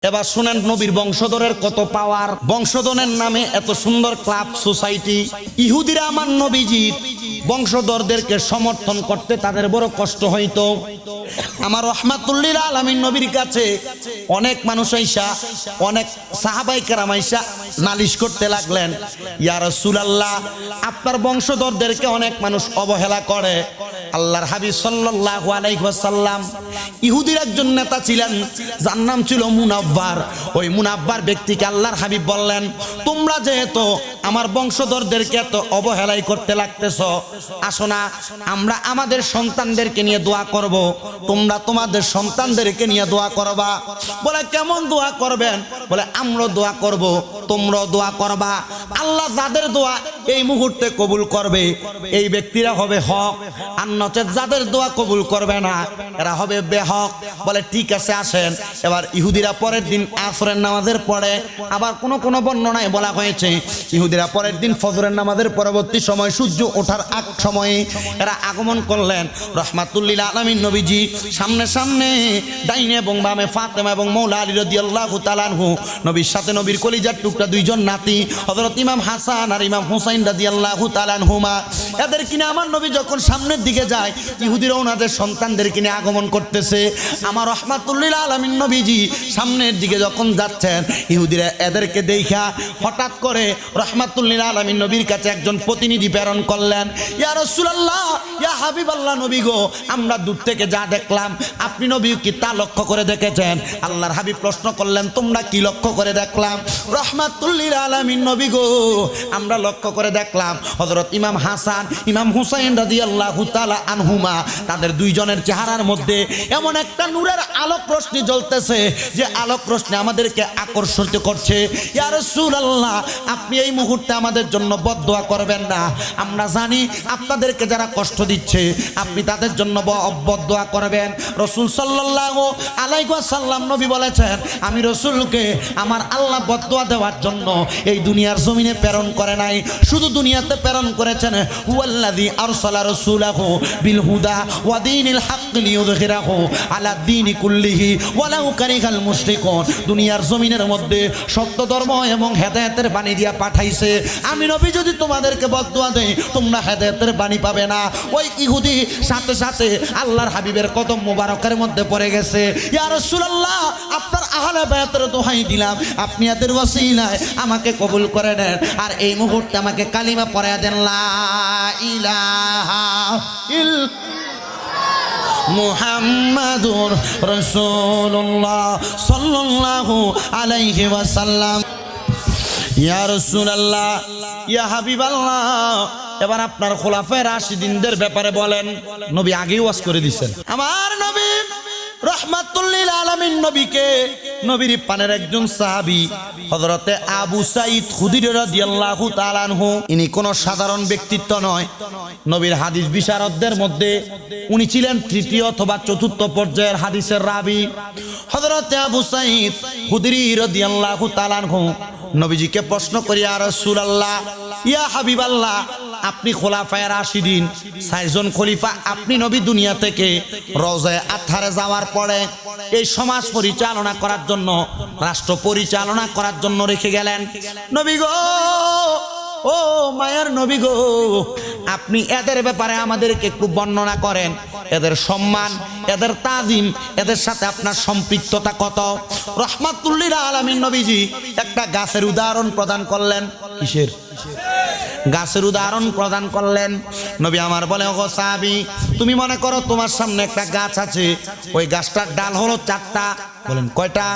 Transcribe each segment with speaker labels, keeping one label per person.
Speaker 1: এবার শুনেন নবীর বংশধরের কত পাওয়ার। বংশধরের নামে এত সুন্দর ক্লাব সোসাইটি। ইহুদিরা আমার নবীজির বংশধরদেরকে সমর্থন করতে তাদের বড় কষ্ট হইতো। আমার রহমাতুল্লিল আলামিন নবীর কাছে অনেক মানুষ আইসা, অনেক সাহাবায়ে কেরাম আইসা নালিশ করতে লাগলেন, ইয়া রাসূলুল্লাহ, আপনার বংশধরদেরকে অনেক মানুষ অবহেলা করে। আল্লাহর হাবিব সাল্লাল্লাহু আলাইহি ওয়াসাল্লাম ইহুদির একজন নেতা ছিলেন, যার নাম ছিল মুনাব্বার। ওই মুনাব্বার ব্যক্তিকে আল্লাহর হাবিব বললেন, তোমরা যেহেতু আমার বংশধরদেরকে এত অবহেলাই করতে লাগতেছ, আসো না আমরা আমাদের সন্তানদেরকে নিয়ে দোয়া করব, তোমরা তোমাদের সন্তানদেরকে নিয়ে দোয়া করবা। বলে কেমন দোয়া করবেন? বলে আমরা দোয়া করব, তোমরাও দোয়া করবা। আল্লাহ যাদের দোয়া এই মুহূর্তে কবুল করবে এই ব্যক্তিরা হবে হক, আর নচেত যাদের দোয়া কবুল করবে না এরা হবে বেহক। বলে ঠিক আছে আসেন। এবার ইহুদিরা পরের দিন আসরের নামাজের পরে, আবার কোন কোন বর্ণনায় বলা হয়েছে ইহুদিরা পরের দিন ফজরের নামাজের পরবর্তী সময় সূর্য ওঠার আগ সময়ে এরা আগমন করলেন। রহমাতুল্লিল আলামিন নবীজি সামনে সামনে, ডাইনে এবং বামে ফাতেমা এবং মৌলা আলী রাদিয়াল্লাহু তাআলা আনহু, নবীর সাথে নবীর কলিজার টুকরা দুইজন নাতি হযরত ইমাম হাসান আর ইমাম হুসাইন রাদিয়াল্লাহু তাআলা আনহুমা, এদের কিনে আমার নবী যখন সামনের দিকে যায় ইহুদিরা ওনাদের সন্তানদের কিনে আগমন করতেছে। আমার রহমাতুল্লিল আলামিন নবীজি সামনের দিকে যখন যাচ্ছেন ইহুদিরা এদেরকে দেখা হঠাৎ করে রহমাতুল্লিল আলামিন নবীর কাছে একজন প্রতিনিধি প্রেরণ করলেন, ইয়া রাসূলুল্লাহ, ইয়া হাবিবাল্লাহ, নবী গো, আমরা দূর থেকে যা দেখলাম আপনি নবী কি তা লক্ষ্য করে দেখেছেন? আল্লাহর হাবিব প্রশ্ন করলেন, তোমরা কি লক্ষ্য করে দেখলাম? রহমাতুল্লিল আলামিন নবী গো, আমরা লক্ষ্য করে দেখলাম হযরত ইমাম হাসান ইমাম হুসাইন রাদিয়াল্লাহু তাআলা আনহুমা, তাদের দুইজনের চেহারার মধ্যে এমন একটা নূরের আলোক রশ্মি জ্বলতেছে যে আলোক রশ্মি আমাদেরকে আকর্ষিত করছে। ইয়া রাসূলুল্লাহ, আপনি এই মুহূর্তে আমাদের জন্য বদদোয়া করবেন না? আমরা জানি আপনাদেরকে যারা কষ্ট দিচ্ছে আপনি তাদের জন্য বদদোয়া করবেন। রাসূল সাল্লাল্লাহু আলাইহি ওয়াসাল্লাম নবী বলেছেন, আমি রাসূলকে আমার আল্লাহ বদদোয়া দেওয়ার জন্য এই দুনিয়ার জমিনে প্রেরণ করে নাই, শুধু দুনিয়াতে প্রেরণ করেছেন হুয়াল্লাযী আরসালা রাসূলাহু বিল হুদা ওয়া দীনিল হক লিইয়ুযহিরাহু আলা দীনি কুল্লিহি ওয়ালাউ কারিহাল মুশরিকুন। দুনিয়ার জমিনের মধ্যে সত্য ধর্ম এবং হেদায়েতের বাণী দিয়া পাঠাইছে। আমি নবী যদি তোমাদেরকে বদদোয়া দেই তোমরা হেদায়েতের বাণী পাবে না। ওই ইহুদি সাথে সাথে আল্লাহর হাবিবের কদম মোবারকের মধ্যে পড়ে গেছে। ইয়া রাসূলুল্লাহ, আপনার আহলে বায়াতের দোহাই দিলাম, আপনি এদের ওসিলায় আমাকে কবুল করে নেন, আর এই মুহূর্তে আমাকে কালিমা পড়ায়া দেন, লা ইলাহা মুহাম্মাদুর রাসূলুল্লাহ সাল্লাল্লাহু আলাইহি ওয়াসাল্লাম। ইয়া রাসূলুল্লাহ, ইয়া হাবিবাল্লাহ, এবার আপনার খোলাফায়ে রাশিদিনদের ব্যাপারে বলেন। নবী আগেই ওয়াজ করে দিয়েছেন। আমার নবী রহমাতুল্লিল আলামিন নবীকে নবীর পানের একজন সাহাবী হযরতে আবু সাঈদ খুদরি রাদিয়াল্লাহু তাআলা আনহু, ইনি কোনো সাধারণ ব্যক্তিত্ব নয়। নবীর হাদিস বিশারদদের মধ্যে উনি ছিলেন তৃতীয় অথবা চতুর্থ পর্যায়ের হাদিসের রাবী। হযরতে আবু সাঈদ খুদরি রাদিয়াল্লাহু তাআলা আনহু নবীজিকে প্রশ্ন করি, ইয়া রাসূলুল্লাহ, ইয়া হাবিবাল্লাহ, আপনি খোলাফায়ে রাশিদিন চারজন খলিফা, আপনি নবী দুনিয়া থেকে রওজায়ে আতহারে যাওয়ার পরে এই সমাজ পরিচালনা করার জন্য, রাষ্ট্র পরিচালনা করার জন্য রেখে গেলেন। নবী গো, ও মায়ার নবী গো, আপনি এদের ব্যাপারে আমাদেরকে একটু বর্ণনা করেন, এদের সম্মান, এদের তাজিম, এদের সাথে আপনার সম্পৃক্ততা কত? রহমাতুল্লিল আলামিন নবীজি একটা গাছের উদাহরণ প্রদান করলেন। কিসের? গাছের উদাহরণ প্রদান করলেন। নবী আমার বলে, ওগো সাহাবী, তুমি মনে করো তোমার সামনে একটা গাছ আছে, ওই গাছটার ডাল হলো চারটা। বলেন কয়টা?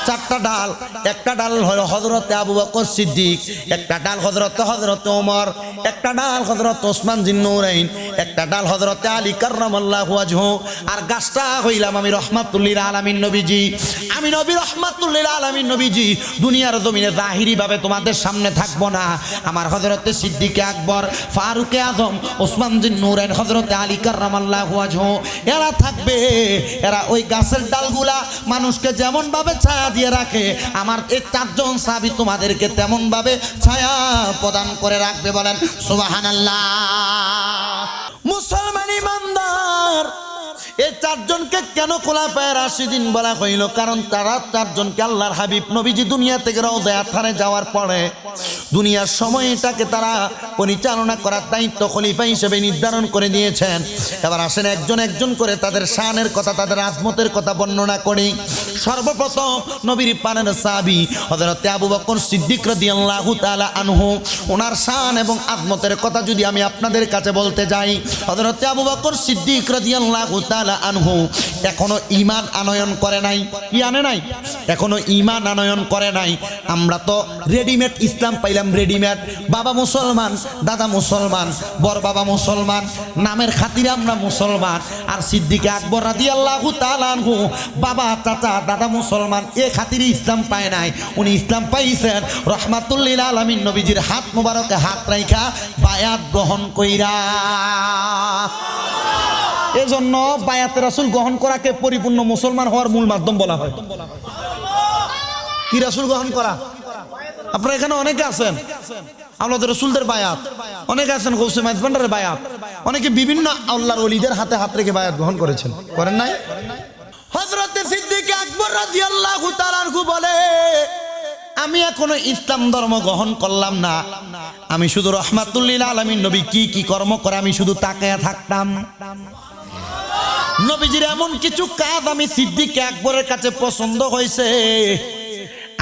Speaker 1: চারটা ডাল। একটা ডাল হলো হযরতে আবু বকর সিদ্দিক, একটা ডাল হযরতে ওমর, একটা ডাল হযরত ওসমান জিন্নুরাইন, একটা ডাল হযরতে আলী কাররামাল্লাহু ওয়াজহু, আর গাছটা হইলাম আমি রহমাতুল্লিল আলামিন নবীজি। আমি নবী রহমাতুল্লিল আলামিন নবীজি দুনিয়ার জমিনে জাহিরি ভাবে তোমাদের সামনে থাকবো না। আমার হযরতে সিদ্দিকে আকবর, ফারুকে আজম, ওসমান জিন্নুরাইন, হযরতে আলী কাররামাল্লাহু ওয়াজহু, এরা থাকবে। এরা ওই গাছের ডালগুলা মানুষকে যেমন ভাবে ছায়া দিয়ে রাখে, আমার এই চারজন সাহাবী তোমাদেরকে তেমন ভাবে ছায়া প্রদান করে রাখবে। বলেন সুবহানাল্লাহ। মুসলমান ইমানদার, এই চারজনকে কেন খোলাফায়ে রাশিদিন বলা হইল? কারণ তারা চারজনকে আল্লাহর হাবিব নবীজি দুনিয়া থেকে রওজায়ে আতহারে যাওয়ার পরে দুনিয়ার সময়টাকে তারা পরিচালনা করার দায়িত্ব খলিফা হিসেবে নির্ধারণ করে দিয়েছেন। এবার আসেন একজন একজন করে তাদের শানের কথা, তাদের আজমতের কথা বর্ণনা করি। সর্বপ্রথম নবীর পানের সাহাবী হযরত আবু বকর সিদ্দিক রাদিয়াল্লাহু তাআলা আনহু, ওনার শান এবং আজমতের কথা যদি আমি আপনাদের কাছে বলতে যাই, হযরত আবু বকর সিদ্দিক রাদিয়াল্লাহু তাআলা আনহু এখনো ঈমান আনয়ন করে নাই। কি আনে নাই? এখনো ঈমান আনয়ন করে নাই। আমরা তো রেডিমেড ইসলাম পাইলাম, রেডিমেড। বাবা মুসলমান, দাদা মুসলমান, বড় বাবা মুসলমান, নামের খাতিরে আমরা মুসলমান। আর সিদ্দিক আকবর রাদিয়াল্লাহু তাআলা আনহু বাবা, চাচা, দাদা মুসলমান, এ খাতিরে ইসলাম পায় নাই। উনি ইসলাম পাইছেন রাহমাতুল লিল আলামিন নবীজির হাত মোবারকে হাত রাইখা বায়াত গ্রহণ কইরা। এজন্য বায়াতে রাসূল গ্রহণ করাকে পরিপূর্ণ মুসলমান হওয়ার মূল মাধ্যম বলা হয়। কি রাসূল গ্রহণ করা? আপনারা এখানে অনেকে আছেন আল্লাহর রাসূলদের বায়াত, অনেকে আছেন গৌসে মাইজবান্ডারের বায়াত, অনেকে বিভিন্ন আল্লাহর ওলিদের হাতে হাত রেখে বায়াত গ্রহণ করেছেন, করেন নাই? হযরত সিদ্দিক আকবর রাদিয়াল্লাহু তাআলা আনহু বলে, আমি এখনো ইসলাম ধর্ম গ্রহণ করলাম না। আমি শুধু রাহমাতুল লিল আলামিন নবী কি কি কর্ম করে আমি শুধু তাকায়া থাকতাম। নবীজির এমন কিছু কাজ আমি সিদ্দিক আকবরের কাছে পছন্দ হয়েছে।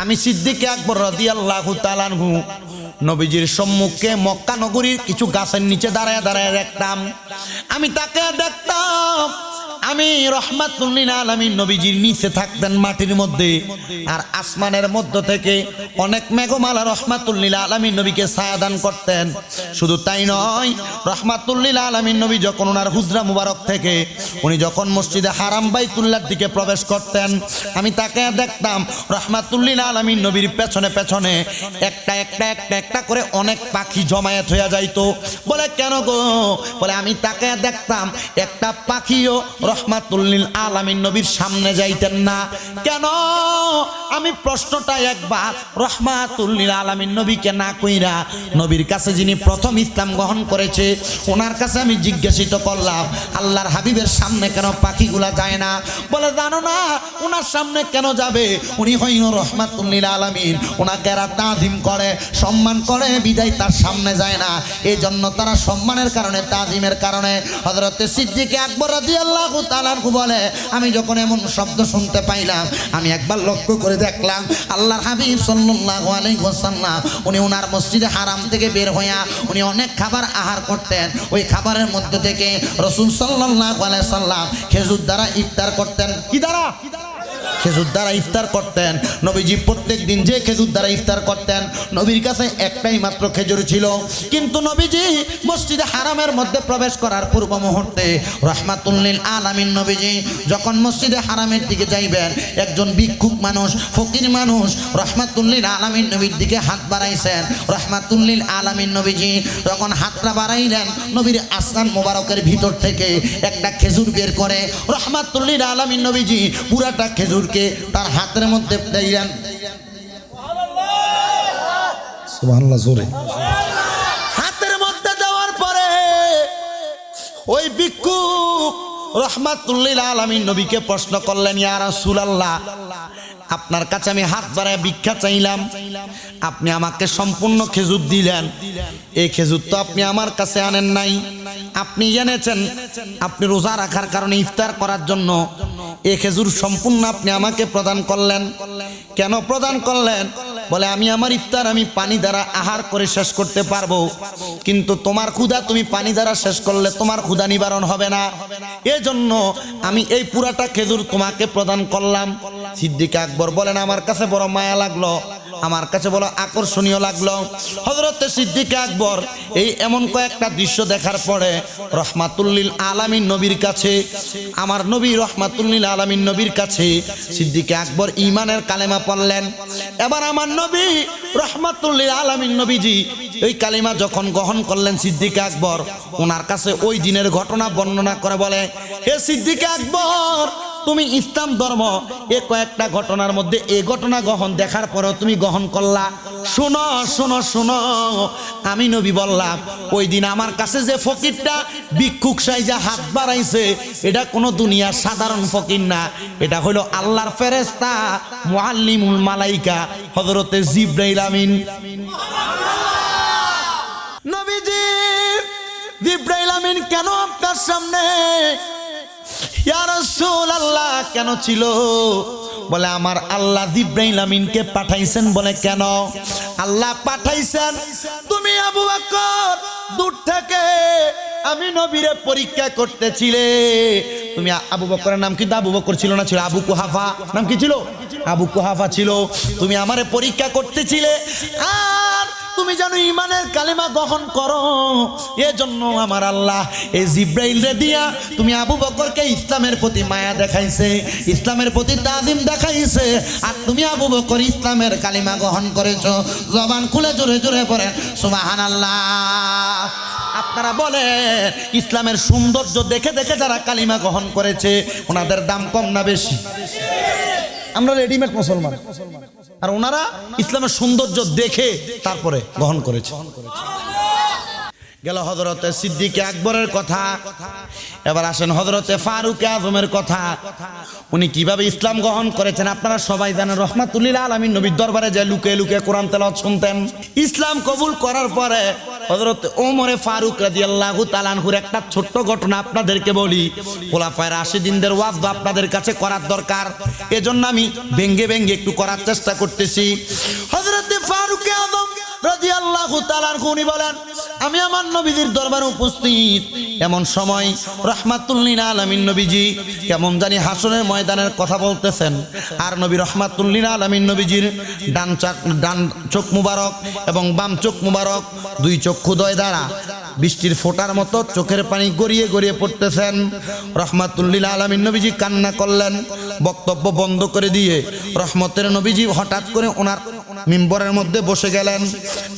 Speaker 1: আমি সিদ্দিক আকবর রাদিয়াল্লাহু তাআলা আনহু নবীজির সম্মুখে মক্কা নগরীর কিছু গাছের নিচে দাঁড়ায় দাঁড়ায় দেখতাম। আমি তাকে দেখতাম, আমি রাহমাতুল লিল আলামিন নবীজির নিচে থাকতেন মাটির মধ্যে, আর আসমানের মধ্য থেকে অনেক মেঘমালা রাহমাতুল লিল আলামিন নবীকে ছায়া দান করতেন। শুধু তাই নয়, রাহমাতুল লিল আলামিন নবী যখন ওনার হুজরা মুবারক থেকে উনি যখন মসজিদে হারাম বাইতুল্লাহর দিকে প্রবেশ করতেন, আমি তাকে দেখতাম রাহমাতুল লিল আলামিন নবীর পেছনে পেছনে একটা একটা একটা একটা করে অনেক পাখি জমায়েত হয়ে যাইতো। বলে কেন গো? বলে আমি তাকে দেখতাম একটা পাখিও রাহমাতুল লিল আলামিন নবীর সামনে যাইতেন না। কেন? আমি প্রশ্নটা একবার রাহমাতুল লিল আলামিন নবীকে না কইরা নবীর কাছে যিনি প্রথম ইসলাম গ্রহণ করেছে ওনার কাছে আমি জিজ্ঞাসিত করলাম, আল্লাহর হাবিবের সামনে কেন পাখিগুলা যায় না? বলে জানো না ওনার সামনে কেন যাবে? উনি হইল রাহমাতুল লিল আলামিন, ওনাকে এরা তাজিম করে, সম্মান করে, বিদায় তার সামনে যায় না। এই জন্য তারা সম্মানের কারণে, তাজিমের কারণে হযরত সিদ্দিক আকবর রাদিয়াল্লাহু তাআলা আনহু বলে, আমি যখন এমন শব্দ শুনতে পাইলাম, আমি একবার লক্ষ্য করে দেখলাম আল্লাহর হাবিব সাল্লাল্লাহু আলাইহি ওয়াসাল্লাম উনি ওনার মসজিদে হারাম থেকে বের হইয়া উনি অনেক খাবার আহার করতেন। ওই খাবারের মধ্যে থেকে রাসূল সাল্লাল্লাহু আলাইহি ওয়াসাল্লাম খেজুর দ্বারা ইফতার করতেন। কি দ্বারা? খেজুর দ্বারা ইফতার করতেন। নবীজি প্রত্যেক দিন যে খেজুর দ্বারা ইফতার করতেন, নবীর কাছে একটাই মাত্র খেজুর ছিল। কিন্তু নবীজি মসজিদে হারামের মধ্যে প্রবেশ করার পূর্ব মুহূর্তে রাহমাতুল লিল আলামিন নবীজি যখন মসজিদে হারামের দিকে যাইবেন, একজন ভিক্ষুক মানুষ, ফকির মানুষ রাহমাতুল লিল আলামিন নবীর দিকে হাত বাড়াইছেন। রাহমাতুল লিল আলামিন নবীজি যখন হাতটা বাড়াইলেন, নবীর আসমান মোবারকের ভিতর থেকে একটা খেজুর বের করে রাহমাতুল লিল আলামিন নবীজি পুরাটা খেজুর তার হাতের মধ্যে দিলেন। সুবহানাল্লাহ জোরে। হাতের মধ্যে দেওয়ার পরে ওই ভিক্ষুক রাহমাতুল লিল আলামিন নবীকে প্রশ্ন করলেন, ইয়া রাসূলুল্লাহ, আপনার কাছে আমি হাত বাড়ায় ভিক্ষা চাইলাম, আপনি আমাকে সম্পূর্ণ খেজুর দিলেন। এই খেজুর তো আপনি আমার কাছে আনেন নাই, আপনি জেনেছেন আপনি রোজা রাখার কারণে ইফতার করার জন্য এই খেজুর সম্পূর্ণ আপনি আমাকে প্রদান করলেন। কেন প্রদান করলেন? বলে আমি আমার ইফতার আমি পানি দ্বারা আহার করে শেষ করতে পারবো, কিন্তু তোমার ক্ষুধা তুমি পানি দ্বারা শেষ করলে তোমার ক্ষুধা নিবারণ হবে না, এই জন্য আমি এই পুরাটা খেজুর তোমাকে প্রদান করলাম। সিদ্দিক আকবর বলেন, আমার কাছে বড় মায়া লাগলো, আমার কাছে বড় আকর্ষণীয় লাগলো। হযরত সিদ্দিক আকবর এই এমন কয়েকটা দৃশ্য দেখার পরে রাহমাতুল লিল আলামিন নবীর কাছে, আমার নবী রাহমাতুল লিল আলামিন নবীর কাছে সিদ্দিক আকবর ঈমানের কালেমা পড়লেন। এবার আমার নবী রাহমাতুল লিল আলামিন নবীজি এই কালেমা যখন গ্রহণ করলেন, সিদ্দিক আকবর ওনার কাছে ওই দিনের ঘটনা বর্ণনা করে বলে, হে সিদ্দিক আকবর, তুমি ইসলাম ধর্ম এ কয়েকটা ঘটনার মধ্যে এই ঘটনা গ্রহণ দেখার পরেও তুমি গ্রহণ করলা, শোনো শোনো শোনো, আমি নবী বললাম ওই দিন আমার কাছে যে ফকিরটা ভিক্ষুক সাইজা হাত বাড়াইছে, এটা কোনো দুনিয়ার সাধারণ ফকির না, এটা হলো আল্লাহর ফেরেশতা মুআল্লিমুল মালাইকা হযরতে জিবরাইল আমিন। নবীজি জিবরাইল আমিন কেন আপনার সামনে? ইয়া রাসূলুল্লাহ কেন ছিল? বলে আমার আল্লাহ জিবরাইল আমিনকে পাঠাইছেন। বলে কেন? আল্লাহ পাঠাইছেন তুমি আবু বকর দূর থেকে আমি নবীরে পরীক্ষা করতেছিলে। তুমি আবু বকরের নাম কিন্তু আবু বকর ছিল না, ছিল আবু কুহাফা। নাম কি ছিল? আবু কুহাফা ছিল। তুমি আমারে পরীক্ষা করতেছিলে আর তুমি জানো ইমানের কালিমা গ্রহণ করো, এজন্য আমার আল্লাহ এই জিবরাইল রে দিয়া তুমি আবু বকরকে ইসলামের প্রতি মায়া দেখাইছে, ইসলামের প্রতি তাজিম দেখাইছে, আর তুমি আবু বকর ইসলামের কালিমা গ্রহণ করেছো। জবান খুলে জোরে জোরে পড়েন সুবহানাল্লাহ। আপনারা বলেন ইসলামের সৌন্দর্য দেখে দেখে যারা কালিমা গ্রহণ করেছে ওনাদের দাম কম না বেশি? আমরা রেডিমেড মুসলমান, আর ওনারা ইসলামের সৌন্দর্য দেখে তারপরে গ্রহণ করেছে। গেল হযরতে সিদ্দিক আকবরের কথা। এবার আসেন হযরতে ফারুক আজমের কথা। উনি কিভাবে ইসলাম গ্রহণ করেছেন আপনারা সবাই জানেন। রহমাতুল্লিল আলামিন নবীর দরবারে যে লুকে লুকে কোরআন তেলাওয়াত শুনতেন। ইসলাম কবুল করার পরে হযরতে ওমরে ফারুক রাদিয়াল্লাহু তাআলা আনহুর একটা ছোট্ট ঘটনা আপনাদেরকে বলি। খোলাফায়ে রাশিদিনদের ওয়াজ আপনাদের কাছে করার দরকার, এজন্য আমি ভেঙ্গে ভেঙ্গে একটু করার চেষ্টা করতেছি। হযরতে ফারুক আজম রাদিয়াল্লাহু তাআলা আনহু উনি বলেন আমি আমার নবীজির দরবারে উপস্থিত। এমন সময় রহমাতুল্লিল আলামিন নবীজি কেমন জানি হাসরের ময়দানের কথা বলতেছেন, আর নবী রহমাতুল্লিল আলামিন নবীজির ডান চোখ মুবারক এবং বাম চোখ মুবারক দুই চক্ষুদ্বয় দ্বারা বৃষ্টির ফোঁটার মতো চোখের পানি গড়িয়ে গড়িয়ে পড়তেছেন। রহমাতুল্লিল আলামিন নবীজি কান্না করলেন। বক্তব্য বন্ধ করে দিয়ে রহমতের নবীজি হঠাৎ করে ওনার মিম্বরের মধ্যে বসে গেলেন।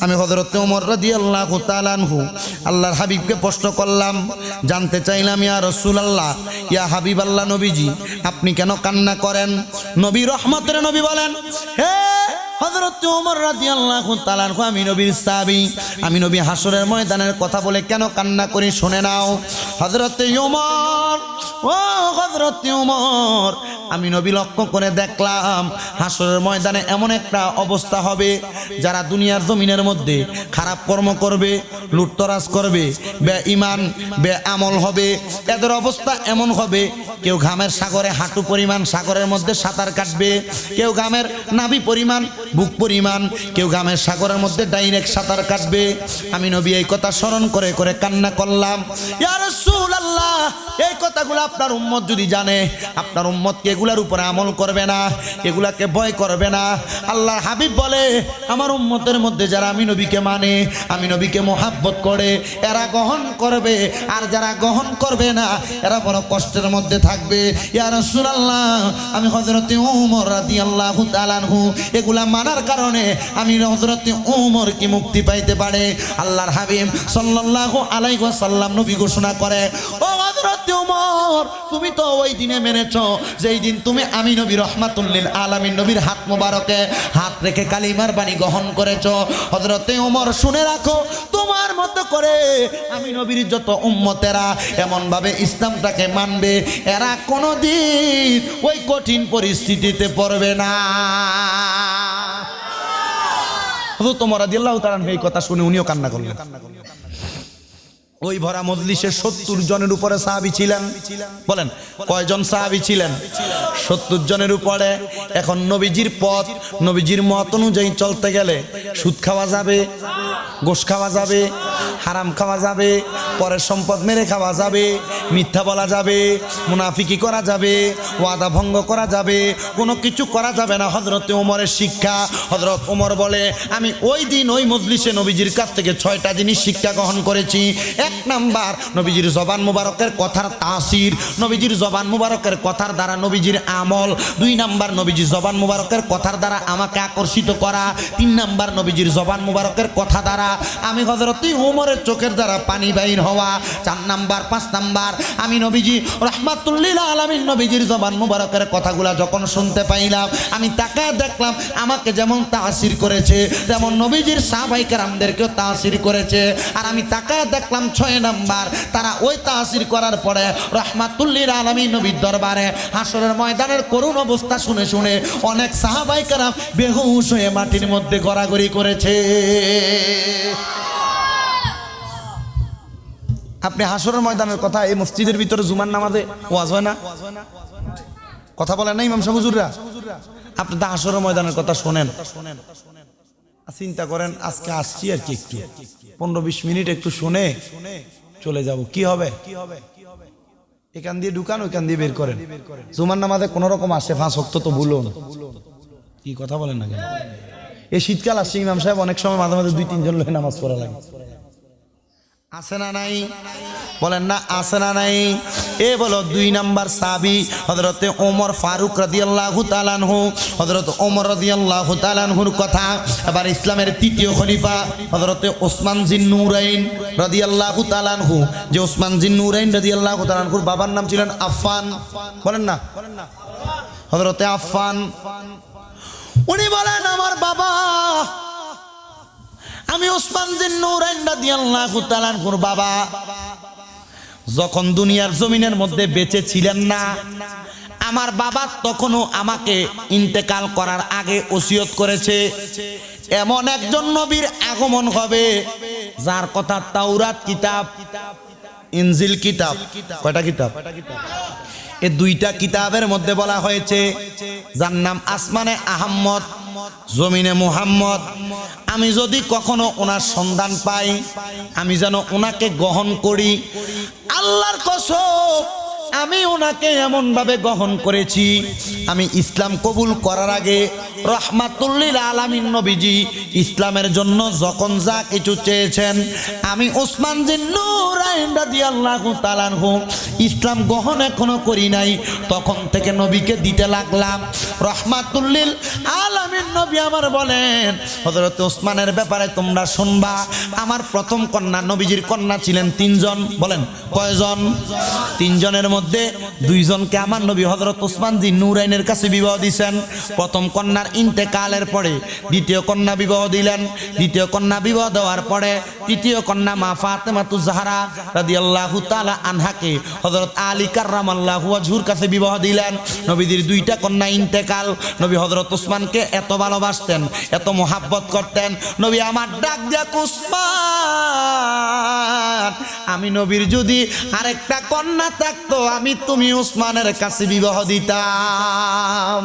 Speaker 1: আমি হযরত ওমর রাদিয়াল্লাহু তাআলা আনহু আল্লাহর হাবিবকে প্রশ্ন করলাম, জানতে চাইলাম ইয়া রাসূলুল্লাহ, ইয়া হাবিবাল্লাহ নবীজি আপনি কেন কান্না করেন? নবী রহমতের নবী বলেন, হে হযরত ওমর রাদিয়াল্লাহু তাআলা আনহু, আমি নবীর সাহাবী, আমি নবী হাসরের ময়দানের কথা বলে কেন কান্না করি শুনে নাও। হযরত ওমর, ও হযরত ওমর, আমি নবী লক্ষ্য করে দেখলাম হাসরের ময়দানে এমন একটা অবস্থা হবে যারা দুনিয়ার জমিনের মধ্যে খারাপ কর্ম করবে, লুটতরাজ করবে, বেঈমান বেআমল হবে, এদের অবস্থা এমন হবে কেউ ঘামের সাগরে হাঁটু পরিমাণ সাগরের মধ্যে সাঁতার কাটবে, কেউ ঘামের নাভি পরিমাণ বুক পরিমাণ, কেউ ঘামের সাগরের মধ্যে ডাইরেক্ট সাঁতার কাটবে। আমি নবী এই কথা স্মরণ করে করে কান্না করলাম, ইয়া রাসূলুল্লাহ এই কথাগুলো আপনার উম্মত যদি জানে, আপনার উম্মতকে এগুলার উপরে আমল করবে না, এগুলাকে ভয় করবে না। আল্লাহর হাবিব বলে আমার উম্মতের মধ্যে যারা আমি নবীকে মানে, আমি নবীকে মোহাব্বত করে এরা গ্রহণ করবে, আর যারা গ্রহণ করবে না এরা বড় কষ্টের মধ্যে থাকবে। ইয়া রাসূলুল্লাহ আমি হযরতে ওমর রাদিয়াল্লাহু তাআলা আনহু এগুলা মানার কারণে আমি হযরতে ওমর কি মুক্তি পাইতে পারে। আল্লাহর হাবিব সাল্লাল্লাহু আলাইহি ওয়াসাল্লাম নবী ঘোষণা করে, ও হযরতে ওমর তুমি তো ওই দিনে মেনেছো যেই দিন তুমি আমি নবী রহমাতুল্লিল আলামিন নবীর হাত মোবারকে হাত রেখে কালিমার বাণী গ্রহণ করেছো। হযরতে ওমর শুনে রাখো, তোমার মতো করে আমি নবীর যত উম্মতেরা এমন ভাবে ইসলামটাকে মানবে, এরা কোনোদিন ওই কঠিন পরিস্থিতিতে পড়বে না। তোমার রাদিয়াল্লাহু তাআলা এই কথা শুনে উনিও কান্না করলেন। ওই ভরা মজলিসে 70 জনের উপরে সাহাবী ছিলেন। বলেন কয়জন সাহাবী ছিলেন? 70 জনের উপরে। এখন নবীজির পথ, নবীজির মত অনুযায়ী চলতে গেলে সুদ খাওয়া যাবে, গোশ খাওয়া যাবে, হারাম খাওয়া যাবে, পরের সম্পদ মেরে খাওয়া যাবে, মিথ্যা বলা যাবে, মুনাফিকি করা যাবে, ওয়াদা ভঙ্গ করা যাবে, কোনো কিছু করা যাবে না। হযরতে ওমরের শিক্ষা। হযরত ওমর বলে আমি ওই দিন ওই মজলিসে নবীজির কাছ থেকে 6টা জিনিস শিক্ষা গ্রহণ করেছি। 1 নাম্বার নবীজির জবান মুবারকের কথার তাসির, নবীজির জবান মুবারকের কথার দ্বারা নবীজির আমল। 2 নাম্বার নবীজির জবান মুবারকের কথার দ্বারা আমাকে আকর্ষিত করা। 3 নাম্বার নবীজির জবান মুবারকের কথা দ্বারা আমি হযরতে ওমরের চোখের দ্বারা পানি বাইর হওয়া। 4 নাম্বার 5 নাম্বার, আমি নবীজি রাহমাতুল্লিল আলামিন নবীজির জবান মুবারকের কথাগুলা যখন শুনতে পাইলাম, আমি তাকায় দেখলাম আমাকে যেমন তাসির করেছে তেমন নবীজির সাহাবায়ে কেরামদেরকেও তাসির করেছে। আর আমি তাকায় দেখলাম 6 নাম্বার, তারা ওই তাসির করার পরে রাহমাতুল্লিল আলামিন নবীর দরবারে হাসরের ময়দানের করুণ অবস্থা শুনে শুনে অনেক সাহাবায়ে কেরাম বেহুশ হয়ে মাটির মধ্যে গড়াগড়ি করেছে। আপনি হাসরের ময়দানের কথা এই মসজিদের ভিতরে জুমার নামাজে ওয়াজ হয় না? কথা বলেন না ইমাম সাহেব হুজুররা? আপনি তো হাসরের ময়দানের কথা শোনেন, চিন্তা করেন আজকে আসছি আর কি একটু 15-20 মিনিট একটু শুনে চলে যাব, কি হবে? এখান দিয়ে ঢুকান ওইখান দিয়ে বের করেন। জুমার নামাজে কোন রকম আসে 5 ওয়াক্ত তো ভুলুন, কি কথা বলেন না কেন? এই শীতকাল আসছে ইমাম সাহেব অনেক সময় মাঝে মাঝে 2-3 জন লোক নামাজ পড়া লাগে, আছে না নাই? বলেন না আছে না নাই? এ বলো 2 নাম্বার সাহাবী হযরতে ওমর ফারুক রাদিয়াল্লাহু তাআলা আনহু, হযরত ওমর রাদিয়াল্লাহু তাআলা আনহুর কথা। এবার ইসলামের 3য় খলিফা হযরতে ওসমান জিন্নুরাইন রাদিয়াল্লাহু তাআলা আনহু, যে ওসমান জিন্নুরাইন রাদিয়াল্লাহু তাআলা আনহুর বাবার নাম ছিলেন আফফান, বলেন না হযরতে আফফান। উনি বলেন আমার বাবা, আমি ওসমান জিন্নুরাইন রাদিয়াল্লাহু তাআলা আনহুর বাবা যখন দুনিয়ার জমিনের মধ্যে বেঁচে ছিলেন না, আমার বাবা তখনও আমাকে ইন্তেকাল করার আগে ওসিয়ত করেছে এমন একজন নবীর আগমন হবে যার কথা তাওরাত কিতাব, ইনজিল কিতাব, কয়টা কিতাব? এই 2টা কিতাবের মধ্যে বলা হয়েছে যার নাম আসমানে আহম্মদ, জমিনে মুহাম্মদ। আমি যদি কখনো ওনার সন্ধান পাই, আমি যেন ওনাকে গ্রহণ করি। আল্লাহর কসম, আমি ওনাকে এমন ভাবে গ্রহণ করেছি, আমি ইসলাম কবুল করার আগে রাহমাতুল্লিল আলামিন নবীজি ইসলামের জন্য যখন যা কিছু চেয়েছেন, আমি ওসমান জিন্নুরাইন রাদিয়াল্লাহু তাআলা আনহু ইসলাম গ্রহণ এখনো করি নাই, তখন থেকে নবীকে দিতে লাগলাম। রাহমাতুল্লিল আলামিন নবী আমার বলেন হযরত ওসমানের ব্যাপারে তোমরা শুনবা, আমার প্রথম কন্যা, নবীজির কন্যা ছিলেন 3 জন, বলেন কয়জন? 3 জনের মধ্যে 2 জনকে আমার নবী হযরত ওসমান জিন্নুরাইনের কাছে বিবাহ দিয়েছেন। প্রথম কন্যার ইন্তেকালের পরে দ্বিতীয় কন্যা বিবাহ দিলেন, দ্বিতীয় কন্যা বিবাহ দেওয়ার পরে তৃতীয় কন্যা মা ফাতেমাতুজ জাহরা রাদিয়াল্লাহু তাআলা আনহাকে হযরত আলী কাররামাল্লাহু ওয়াজহুর কাছে বিবাহ দিলেন। নবীজির 2টা কন্যা ইন্তেকাল, নবী হযরত ওসমানকে এত ভালোবাসতেন, এত মোহাব্বত করতেন, নবী আমার ডাক দিয়া ওসমান, আমি নবীর যদি আরেকটা কন্যা থাকতো আমি তুমি ওসমানের কাছে বিবাহ দিতাম।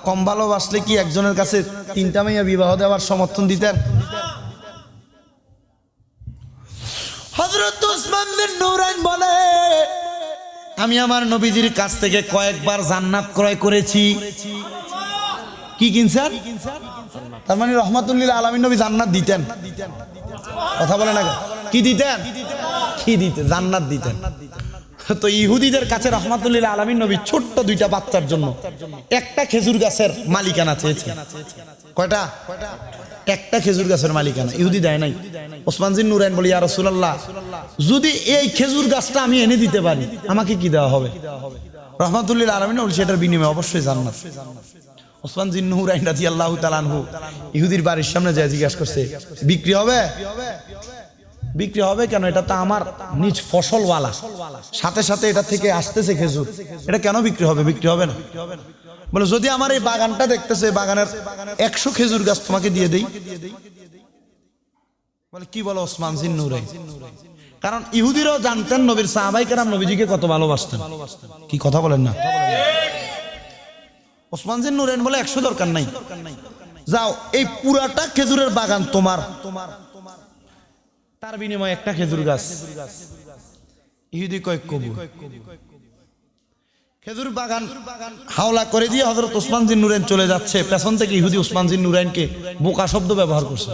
Speaker 1: কম ভালোবাসলে কি একজনের কাছে 3টা মেয়ে বিবাহ দেওয়ার সমর্থন দিতেন? হযরত ওসমান বিন নুরাইন বলে আমি আমার নবীজির কাছ থেকে কয়েকবার জান্নাত ক্রয় করেছি। কি কিনছেন? তার মানে রাহমাতুল্লিল আলামিন নবী জান্নাত দিতেন, কথা বলে না? কি দিতেন? কি দিতেন? জান্নাত দিতেন। তো ইহুদিদের কাছে রাহমাতুল্লিল আলামিন নবী ছোট্ট 2টা বাচ্চার জন্য একটা খেজুর গাছের মালিকানা চেয়েছেন। কয়টা? একটা খেজুর গাছের মালিকানা। ইহুদি দেয় নাই। ওসমান জিন্নুরাইন বলে ইয়া রাসূলুল্লাহ, যদি এই খেজুর গাছটা আমি এনে দিতে পারি আমাকে কি দেওয়া হবে? রাহমাতুল্লিল আলামিন বলছে এটার বিনিময়ে অবশ্যই জান্নাত। ওসমান জিন্নুরাইন রাদিয়াল্লাহু তাআলা আনহু ইহুদির বাড়ির সামনে যায় জিজ্ঞাসা করছে বিক্রি হবে? বিক্রি হবে কেন? এটা তো আমার নিজ ফসলওয়ালা, সাথে সাথে এটা থেকে আসতেছে খেজুর, এটা কেন বিক্রি হবে? বিক্রি হবে না। বলে যদি আমার এই বাগানটা দেখতেছে, বাগানের 100 খেজুর গাছ তোমাকে দিয়ে দেই। বলে কি বলো ওসমান জিন্নুরাইন? কারণ ইহুদিরাও জানতেন নবীর সাহাবায়ে কেরাম নবীজিকে কত ভালোবাসতেন। কি কথা বলেন না? ওসমান জিন্নুরাইন বলে 100 দরকার নাই, যাও এই পুরাটা খেজুরের বাগান তোমার, তার বিনিময়ে একটা খেজুর গাছ। ইহুদি কয় কবুল। খেজুর বাগান হাওলা করে দিয়ে হযরত ওসমান জিন্নুরাইন চলে যাচ্ছে, পেছন থেকে ইহুদি ওসমান জিন্নুরাইনকে বোকা শব্দ ব্যবহার করছে।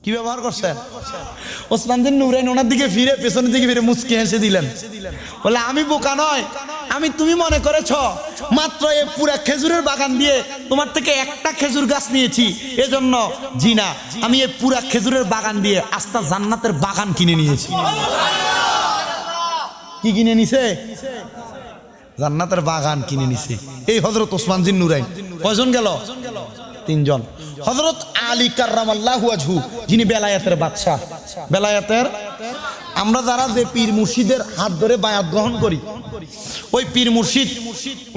Speaker 1: কি ব্যবহার করছেন? ওসমান জিন্নুরাইন ওনার দিকে ফিরে, পেছনের দিকে ফিরে মুচকি হেসে দিলেন, বলে আমি বোকা নয়, আমি তুমি মনে করেছ মাত্র এই পুরা খেজুরের বাগান দিয়ে তোমার থেকে একটা খেজুর গাছ নিয়েছি, এজন্য জি না, আমি এই পুরা খেজুরের বাগান দিয়ে আস্তা জান্নাতের বাগান কিনে নিয়েছি। কি কিনে নিছে? জান্নাতের বাগান কিনে নিছে। এই হযরত ওসমান জিন নুরাইন কয়জন গেল? 3 জন। হযরত আলী কাররামাল্লাহু ওয়াজহু, যিনি বেলায়েতের বাদশা, বেলায়েতের আমরা যারা যে পীর মুর্শিদের হাত ধরে বায়াত গ্রহণ করি, ওই পীর মুর্শিদ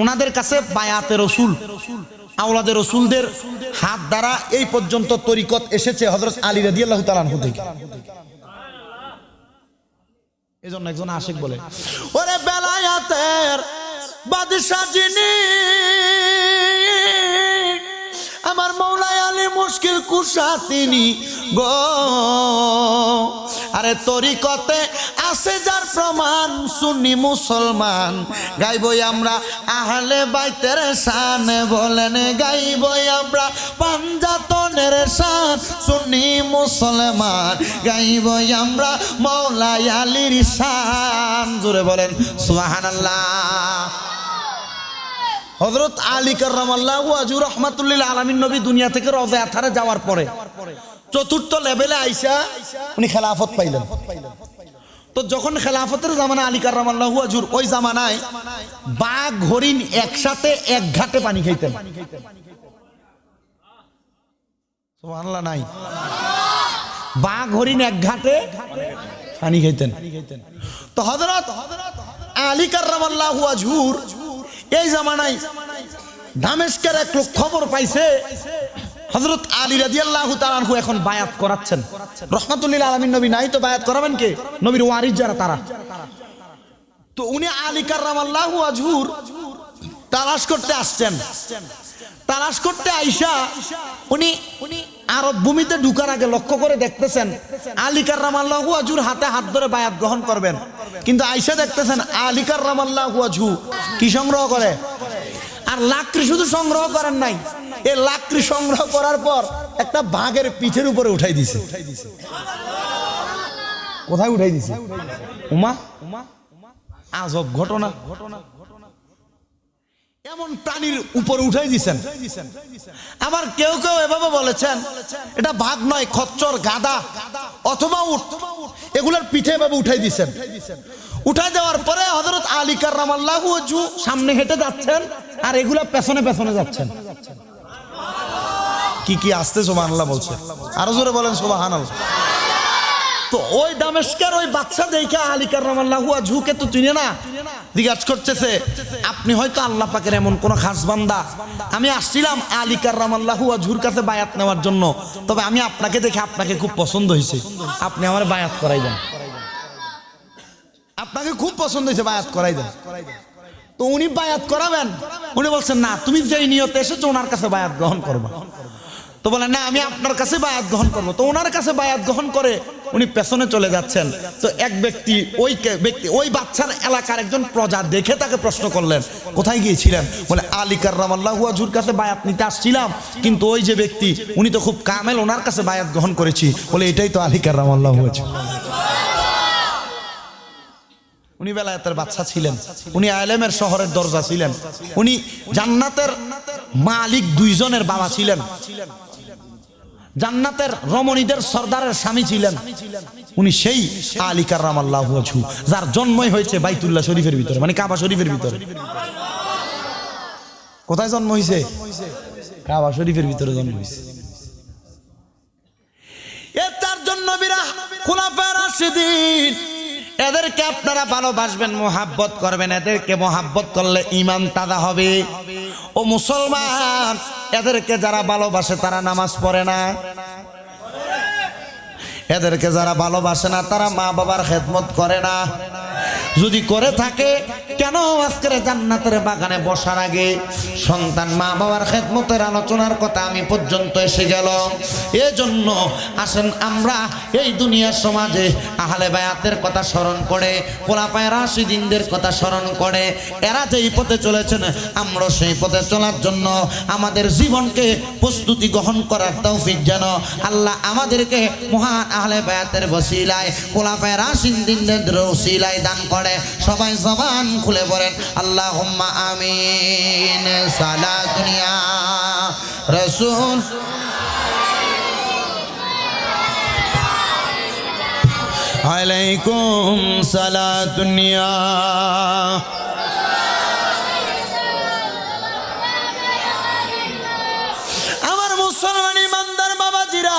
Speaker 1: ওনাদের কাছে বায়াতে রসুল, আওলাদে রসুলদের হাত দ্বারা এই পর্যন্ত তরিকত এসেছে হযরত আলী রাদিয়াল্লাহু তাআলা আনহু থেকে। এজন্য একজন আশিক বলে, ওরে বেলায়েতের বাদশা যিনি, আমার মৌলাই আলী মুশকিল কুশা তিনি গো। আরে তরিকতে আছে যার প্রমাণ, সুন্নি মুসলমান গাইবই আমরা আহলে বাইতের শান, বলেন গাইবই আমরা পাঞ্জাতনের শান, সুন্নি মুসলমান গাইবই আমরা মৌলাই আলীর শান। জোরে বলেন সুবহানাল্লাহ। হযরত আলী কাররামাল্লাহু ওয়াজহু রাহমাতুল্লিল আলামিন নবী দুনিয়া থেকে রওজা আথারে যাওয়ার পরে 4র্থ লেভেলে আইসা উনি খেলাফত পাইলেন। তো যখন খেলাফতের জামানা আলী কাররামাল্লাহু ওয়াজহুর, ওই জামানায় বাঘ হরিণ একসাথে এক ঘাটে পানি খাইতেন। সুবহানাল্লাহ নাই? বাঘ হরিণ এক ঘাটে পানি খাইতেন। তো হযরত আলী কাররামাল্লাহু ওয়াজহুর এই জামানায় দামেস্কের এক লোক খবর পাইছে হযরত আলী রাদিয়াল্লাহু তাআলা আনহু এখন বায়াত করাচ্ছেন। রাহমাতুল্লিল আলামিন নবী নাই, তো বায়াত করাবেন কে? নবীর ওয়ারিস যারা তারা। তো উনি আলী কাররামাল্লাহু ওয়াজহুর তালাশ করতে আসছেন। তালাশ করতে আইসা উনি আরব ভূমিতে ঢুকার আগে লক্ষ্য করে দেখতেছেন আলী কাররামাল্লাহু ওয়াজহুর হাতে হাত ধরে বায়াত গ্রহণ করবেন, কিন্তু আইসা দেখতেছেন আলী কাররামাল্লাহু ওয়াজহু কি সংগ্রহ করে? আর লাকড়ি শুধু সংগ্রহ করেন নাই, এই লাকড়ি সংগ্রহ করার পর একটা বাঘের পিঠের উপরে উঠাই দিছে। কোথায় উঠাই দিছে? উমা আজব ঘটনা। এমন প্রাণীর উপরে উঠাই দিছেন। আবার কেউ কেউ এভাবে বলেছেন এটা বাঘ নয়, খচ্চর, গাধা অথবা উট, এগুলোর পিঠে এভাবে উঠাই দিছেন। উঠাই দেওয়ার পরে হযরত আলী কাররামাল্লাহু ওয়াজহু সামনে হেঁটে যাচ্ছেন, আর এগুলা পেছনে পেছনে যাচ্ছেন। কি কি আসতে সুবহানাল্লাহ বলছে, আরো জোরে বলেন সুবহানাল্লাহ। তো ওই দামেস্কের ওই বাচ্চা দেখে আলী কাররামাল্লাহু ওয়াজহুকে তো চিনে না, জিজ্ঞাসা করতেছে আপনি হয়তো আল্লাহ পাকের এমন কোন খাস বান্দা, আমি আসছিলাম আলী কাররামাল্লাহু ওয়াজহুর কাছে বায়াত নেওয়ার জন্য, তবে আমি আপনাকে দেখে আপনাকে খুব পছন্দ হয়েছে, আপনি আমার বায়াত করাই দেন। আপনাকে খুব পছন্দ হয়েছে, বায়াত করাই দেন। তো উনি বায়াত করাবেন, উনি বলছেন না, তুমি যেই নিয়তে এসেছো ওনার কাছে বায়াত গ্রহণ করবা। তো বলেন না, আমি আপনার কাছে বায়াত গ্রহণ করবো। তো ওনার কাছে বায়াত গ্রহণ করে উনি পেছনে চলে যাচ্ছেন। তো এক ব্যক্তি ওই বাচ্চার এলাকার একজন প্রজা দেখে তাকে প্রশ্ন করলেন কোথায় গিয়েছিলেন? বলে আলী কাররামাল্লাহু ওয়াজহুর কাছে বায়াত নিতে আসছিলাম, কিন্তু ওই যে ব্যক্তি উনি তো খুব কামেল, ওনার কাছে বায়াত গ্রহণ করেছি। বলে এটাই তো আলী কাররামাল্লাহু ওয়াজহু। উনি বেলায়েতের বাদশা ছিলেন, উনি আলেমের শহরের দরজা ছিলেন, উনি জান্নাতের মালিক 2 জনের বাবা ছিলেন, জান্নাতের রমণীদের সর্দারের স্বামী ছিলেন। উনি সেই আলী কাররামাল্লাহু ওয়াজহু যার জন্মই হয়েছে বাইতুল্লাহ শরীফের ভিতরে, মানে কাবা শরীফের ভিতরে। কোথায় জন্ম হয়েছে? কাবা শরীফের ভিতরে জন্ম হয়েছে। তার জন্য খুলাফায়ে রাশিদিন, এদেরকে আপনারা ভালোবাসবেন, মোহাব্বত করবেন। এদেরকে মোহাব্বত করলে ঈমান তাজা হবে। ও মুসলমান, এদেরকে যারা ভালোবাসে তারা নামাজ পড়ে না, এদেরকে যারা ভালোবাসে না তারা মা বাবার খেদমত করে না। যদি করে থাকে, কেন আজকের জান্নাতের বাগানে বসার আগে সন্তান মা বাবার খেদমতের আলোচনার কথা আমি পর্যন্ত এসে গেল? এজন্য আসেন আমরা এই দুনিয়ার সমাজে আহলে বায়াতের কথা স্মরণ করে, খুলাফায়ে রাশিদিনদের কথা স্মরণ করে, এরা যেই পথে চলেছেন আমরা সেই পথে চলার জন্য আমাদের জীবনকে প্রস্তুতি গ্রহণ করার তৌফিক যেন আল্লাহ আমাদেরকে মহান আহলে বায়াতের ওসিলায়, খুলাফায়ে রাশিদিনদের ওসিলায় দান করে। পড়ে সবাই জবান খুলে পড়েন আল্লাহুম্মা আমিন। সালাতুন ইয়া রাসূল আলাইকুম সালাতুন ইয়া আমার মুসলমান ইমানদার বাবাজিরা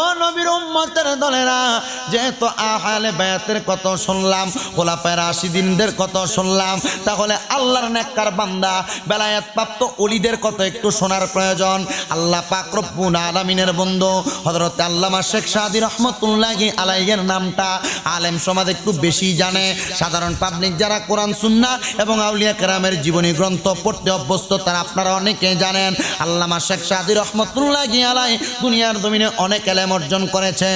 Speaker 1: ও নবীর উম্মতের দলেরা, যেহেতু আহলে বায়াতের কথা শুনলাম, খোলাফায়ে রাশিদিনদের কথা শুনলাম, তাহলে আল্লাহর নেককার বান্দা বেলায়েত প্রাপ্ত ওলিদের কথা একটু শোনার প্রয়োজন। আল্লাহ পাক রব্বুল আলামিনের বন্ধু হযরত আল্লামা শেখ সাদী রহমাতুল্লাহি আলাইহির নামটা আলেম সমাজ একটু বেশি জানে। সাধারণ পাবলিক যারা কোরআন সুন্নাহ এবং আউলিয়া কেরামের জীবনী গ্রন্থ পড়তে অভ্যস্ত তারা আপনারা অনেকেই জানেন আল্লামা শেখ সাদী রহমাতুল্লাহি আলাইহি দুনিয়ার জমিনে অনেক এলেম অর্জন করেছে।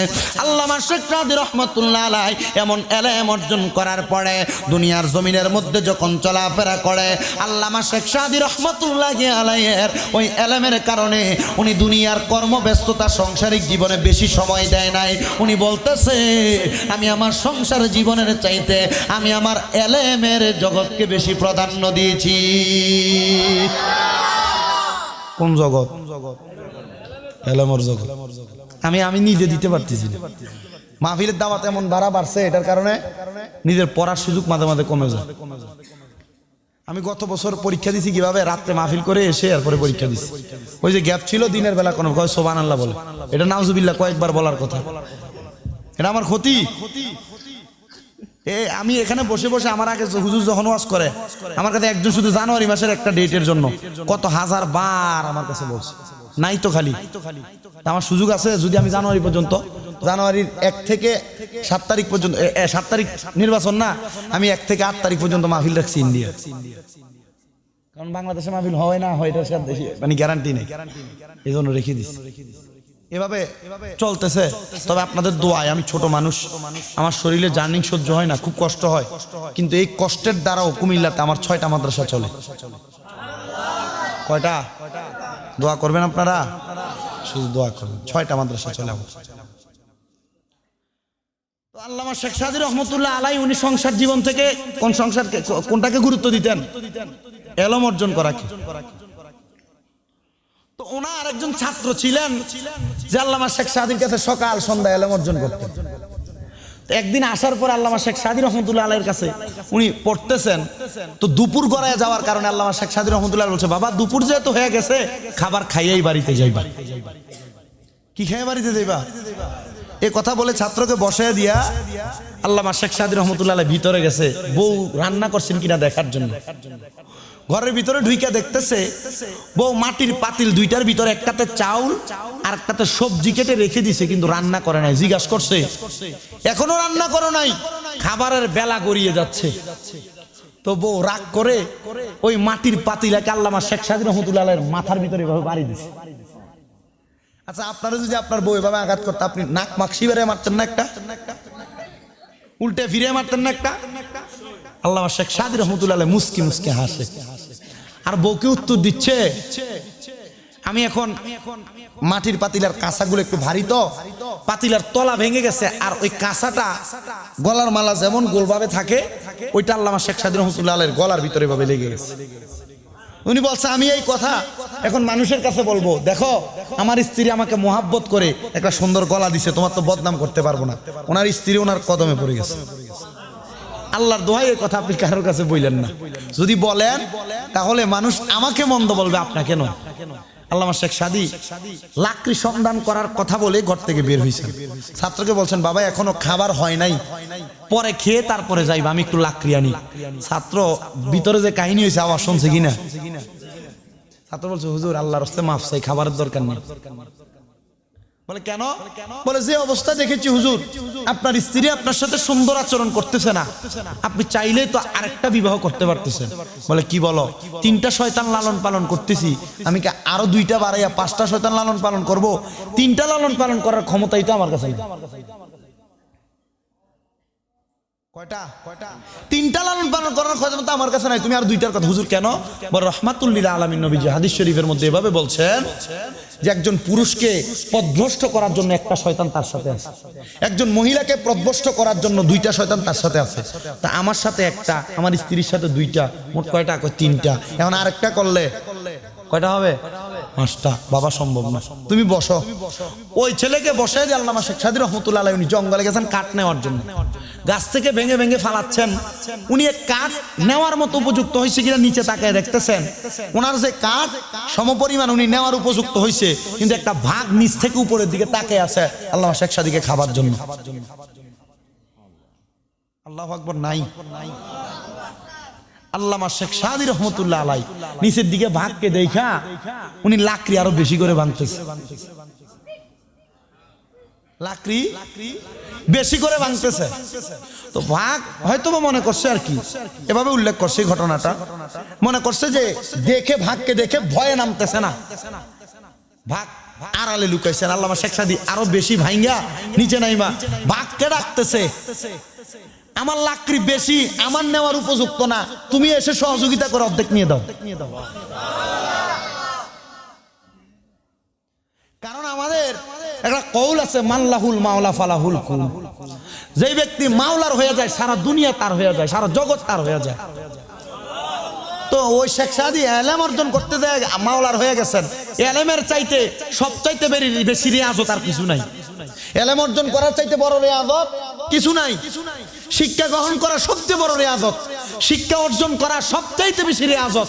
Speaker 1: আল্লামা শেখ সাদী রহমাতুল্লাহ আলাইহি এমন এলেম অর্জন করার পরে দুনিয়ার জমিনের মধ্যে যখন চলাফেরা করে আল্লামা শেখ সাদী রহমাতুল্লাহি আলাইহির ওই এলেমের কারণে উনি দুনিয়ার কর্মব্যস্ততা সাংসারিক জীবনে বেশি সময় দেয় নাই। উনি বলতেছে আমি আমার সংসার জীবনের চাইতে আমি আমার এলেমের জগৎকে বেশি প্রাধান্য দিয়েছি। কোন জগৎ? এলেমের জগৎ। আমি নিজে দিতে পারতেছি না। মাহফিলের দাওয়াত এমন বাড়া বাড়ছে এটার কারণে নিজের পড়ার সুযোগ মাঝে মাঝে কমে যায়। আমি গত বছর পরীক্ষা দিছি কিভাবে, রাত্রে মাহফিল করে এসে এরপরে পরীক্ষা দিছি। ওই যে গ্যাপ ছিল দিনের বেলা কোনো কয় সুবহানাল্লাহ বলে, এটা নাউজুবিল্লাহ কয়েকবার বলার কথা, এটা আমার ক্ষতি। আমি এখানে বসে বসে আমার আগে হুজুর যখন ওয়াজ করে আমার কাছে একজন শুধু জানুয়ারি মাসের একটা ডেটের জন্য কত হাজার বার আমার কাছে বলছে নাই তো খালি আমার সুযোগ আছে যদি আমি জানুয়ারি পর্যন্ত, জানুয়ারির 1 থেকে 7 তারিখ পর্যন্ত, 7 তারিখ নির্বাচন না, আমি 1 থেকে 8 তারিখ পর্যন্ত মাহফিল রাখছি ইন্ডিয়া। কারণ বাংলাদেশে মাহফিল হয় না হয় এটা মানে গ্যারান্টি নেই, এই জন্য রেখে দিচ্ছি। এভাবে চলতেছে। তবে আপনাদের দোয়ায়, আমি ছোট মানুষ, আমার শরীরে জার্নিং সহ্য হয় না, খুব কষ্ট হয়, কিন্তু এই কষ্টের দ্বারাও কুমিল্লাতে আমার 6টা মাদ্রাসা চলে। কয়টা? দোয়া করবেন আপনারা, শুধু দোয়া করবেন। 6টা মাদ্রাসা চলে আমার। তো আল্লামা শেখ সাদী রহমাতুল্লাহ আলাইহি উনি সংসার জীবন থেকে কোনটাকে গুরুত্ব দিতেন? এলম অর্জন করাকে। তো ওনার একজন ছাত্র ছিলেন যে আল্লামা শেখ সাদীর কাছে সকাল সন্ধ্যা এলম অর্জন করতেন। একদিন আসার পর আল্লামা শেখ সাদী রহমাতুল্লাহ আলাইহির কাছে উনি পড়তেছেন, তো দুপুর গড়ায় যাওয়ার কারণে আল্লামা শেখ সাদী রহমাতুল্লাহ বলছে, বাবা দুপুর যেহেতু হয়ে গেছে খাবার খাইয়েই বাড়িতে যাইবা। কি খেয়ে বাড়িতে যাইবা? এ কথা বলে ছাত্রকে বসায় দিয়া আল্লামা শেখ সাদী রহমাতুল্লাহ আলাইহি ভিতরে গেছে বউ রান্না করছেন কিনা দেখার জন্য। ঘরের ভিতরে ঢুইকা দেখতেছে বউ মাটির পাতিল দুইটার ভিতরে একটাতে চাউল আর একটাতে সবজি কেটে রেখে দিছে, কিন্তু রান্না করে নাই। জিজ্ঞাসা করছে এখনো রান্না করো নাই? খাবারের বেলা গড়িয়ে যাচ্ছে। তো বউ রাগ করে ওই মাটির পাতিলাকে আল্লামা শেখ সাদী রহমাতুল্লাহ আলাইহির মাথার ভিতরে এভাবে বাড়ি দিছে। আচ্ছা আপনারা যদি আপনার বউ এভাবে আঘাত করতে, আপনি নাক মাকসি বেড়ে মারতেন না একটা? উল্টে ফিরে মারতেন না একটা? আল্লামা শেখ সাদী রহমাতুল্লাহ আলাইহি মুস্কি মুস্কি হাসে, আর বউকে উত্তর দিচ্ছে আমি এখন মাটির পাতিলার কাঁচাগুলো একটু ভারী, তো পাতিলার তলা ভেঙে গেছে, আর ওই কাঁচাটা গলার মালা যেমন গোলভাবে থাকে ওইটা আল্লামা শেখ সাদী রহমাতুল্লাহ আলাইহির গলার ভিতরে ভাবে লেগে গেছে। উনি বলছে আমি এই কথা এখন মানুষের কাছে বলবো, দেখো আমার স্ত্রী আমাকে মোহাব্বত করে একটা সুন্দর গলা দিছে, তোমার তো বদনাম করতে পারবো না। ওনার স্ত্রী ওনার কদমে পড়ে গেছে। আল্লাহর দোহাই এই কথা আপনি কারোর কাছে বললেন না, যদি বলেন তাহলে মানুষ আমাকে মন্দ বলবে, আপনাকে নয়। আল্লামা শেখ সাদী লাকড়ি সন্ধান করার কথা বলে ঘর থেকে বের হয়েছেন। ছাত্রকে বলছেন বাবা এখনো খাবার হয় নাই, পরে খেয়ে তারপরে যাইবা, আমি একটু লাকড়ি আনি। ছাত্র ভিতরে যে কাহিনী হয়েছে আওয়াজ শুনছে কিনা? ছাত্র বলছে হুজুর আল্লাহর রাস্তায় মাফ চাই, খাবারের দরকার নেই। বলে কেন? বলে যে অবস্থা দেখেছি হুজুর, আপনার স্ত্রী আপনার সাথে সুন্দর আচরণ করতেছে না, আপনি চাইলেই তো আরেকটা বিবাহ করতে পারতেছেন। বলে কি বলো? 3টা শয়তান লালন পালন করতেছি, আমি কি আরো 2টা বাড়াইয়া 5টা শয়তান লালন পালন করব? 3টা লালন পালন করার ক্ষমতাই তো আমার কাছে নেই। কয়টা? তিনটা লালন পালন করার ক্ষমতা আমার কাছে নাই, তুমি আর দুইটার কথা। হুজুর কেন? বল রাহমাতুল লিল আলামিন নবীজি হাদিস শরীফের মধ্যে এভাবে বলছেন যে একজন পুরুষকে পথভ্রষ্ট করার জন্য একটা শয়তান তার সাথে আছে, একজন মহিলাকে পথভ্রষ্ট করার জন্য দুইটা শয়তান তার সাথে আছে। তা আমার সাথে একটা, আমার স্ত্রীর সাথে দুইটা, মোট কয়টা? তিনটা। এখন আরেকটা করলে কয়টা হবে? 5টা। বাবা সম্ভব না, তুমি বসো। ওই ছেলেকে বসে যে আল্লামা শেখ সাদী রহমতুল্লাহ আলাইহি উনি জঙ্গলে গেছেন কাঠ নেওয়ার জন্য, গাছ থেকে ভেঙে ভেঙে ফালাচ্ছেন। উনি এক কাঠ নেওয়ার মতো উপযুক্ত হয়েছে কিনা নিচে তাকায় দেখতেছেন, ওনার যে কাঠ সমপরিমাণ উনি নেওয়ার উপযুক্ত হয়েছে, কিন্তু একটা ভাগ নিচ থেকে উপরের দিকে তাকিয়ে আছে আল্লামা শেখ সাদীকে খাবার জন্য। আল্লাহু আকবার। নাই আল্লামা শেখ সাদী রহমতুল্লাহ আলাইহি নিচের দিকে ভাগকে দেখা উনি লাকড়ি আরো বেশি করে ভাঙতেছে, লাকড়ি বেশি করে ভাঙতেছে। তো ভাগ হয়তো মনে করছে আর কি, এভাবে উল্লেখ করছে ঘটনাটা, মনে করছে যে দেখে ভাগকে দেখে ভয়ে নামতেছে না, ভাগ আড়ালে লুকাইছেন। আল্লামা শেখ সাদী আরো বেশি ভাঙ্গা নিচে নাইবা ভাগকে ডাকতেছে, আমার লাকড়ি বেশি, আমার নেওয়ার উপযুক্ত না, তুমি এসে সহযোগিতা করে অর্ধেক নিয়ে দাও। কারণ আমাদের একটা কৌল আছে, মাল্লাহুল মাওলা ফালাহুল কুল। যেই ব্যক্তি মাওলার হয়ে যায় সারা দুনিয়া তার হয়ে যায়, সারা জগৎ তার হয়ে যায়। তো ওই শেখ সাদী এলেম অর্জন করতে যায় মাওলার হয়ে গেছেন। এলেমের চাইতে সবচাইতে বেশি রিয়াজত আর কিছু নাই। এলেম অর্জন করার চাইতে বড় রিয়াজত কিছু নাই। শিক্ষা গ্রহণ করা সবচেয়ে বড় রিয়াজত, শিক্ষা অর্জন করা সবচাইতে বেশি রিয়াজত।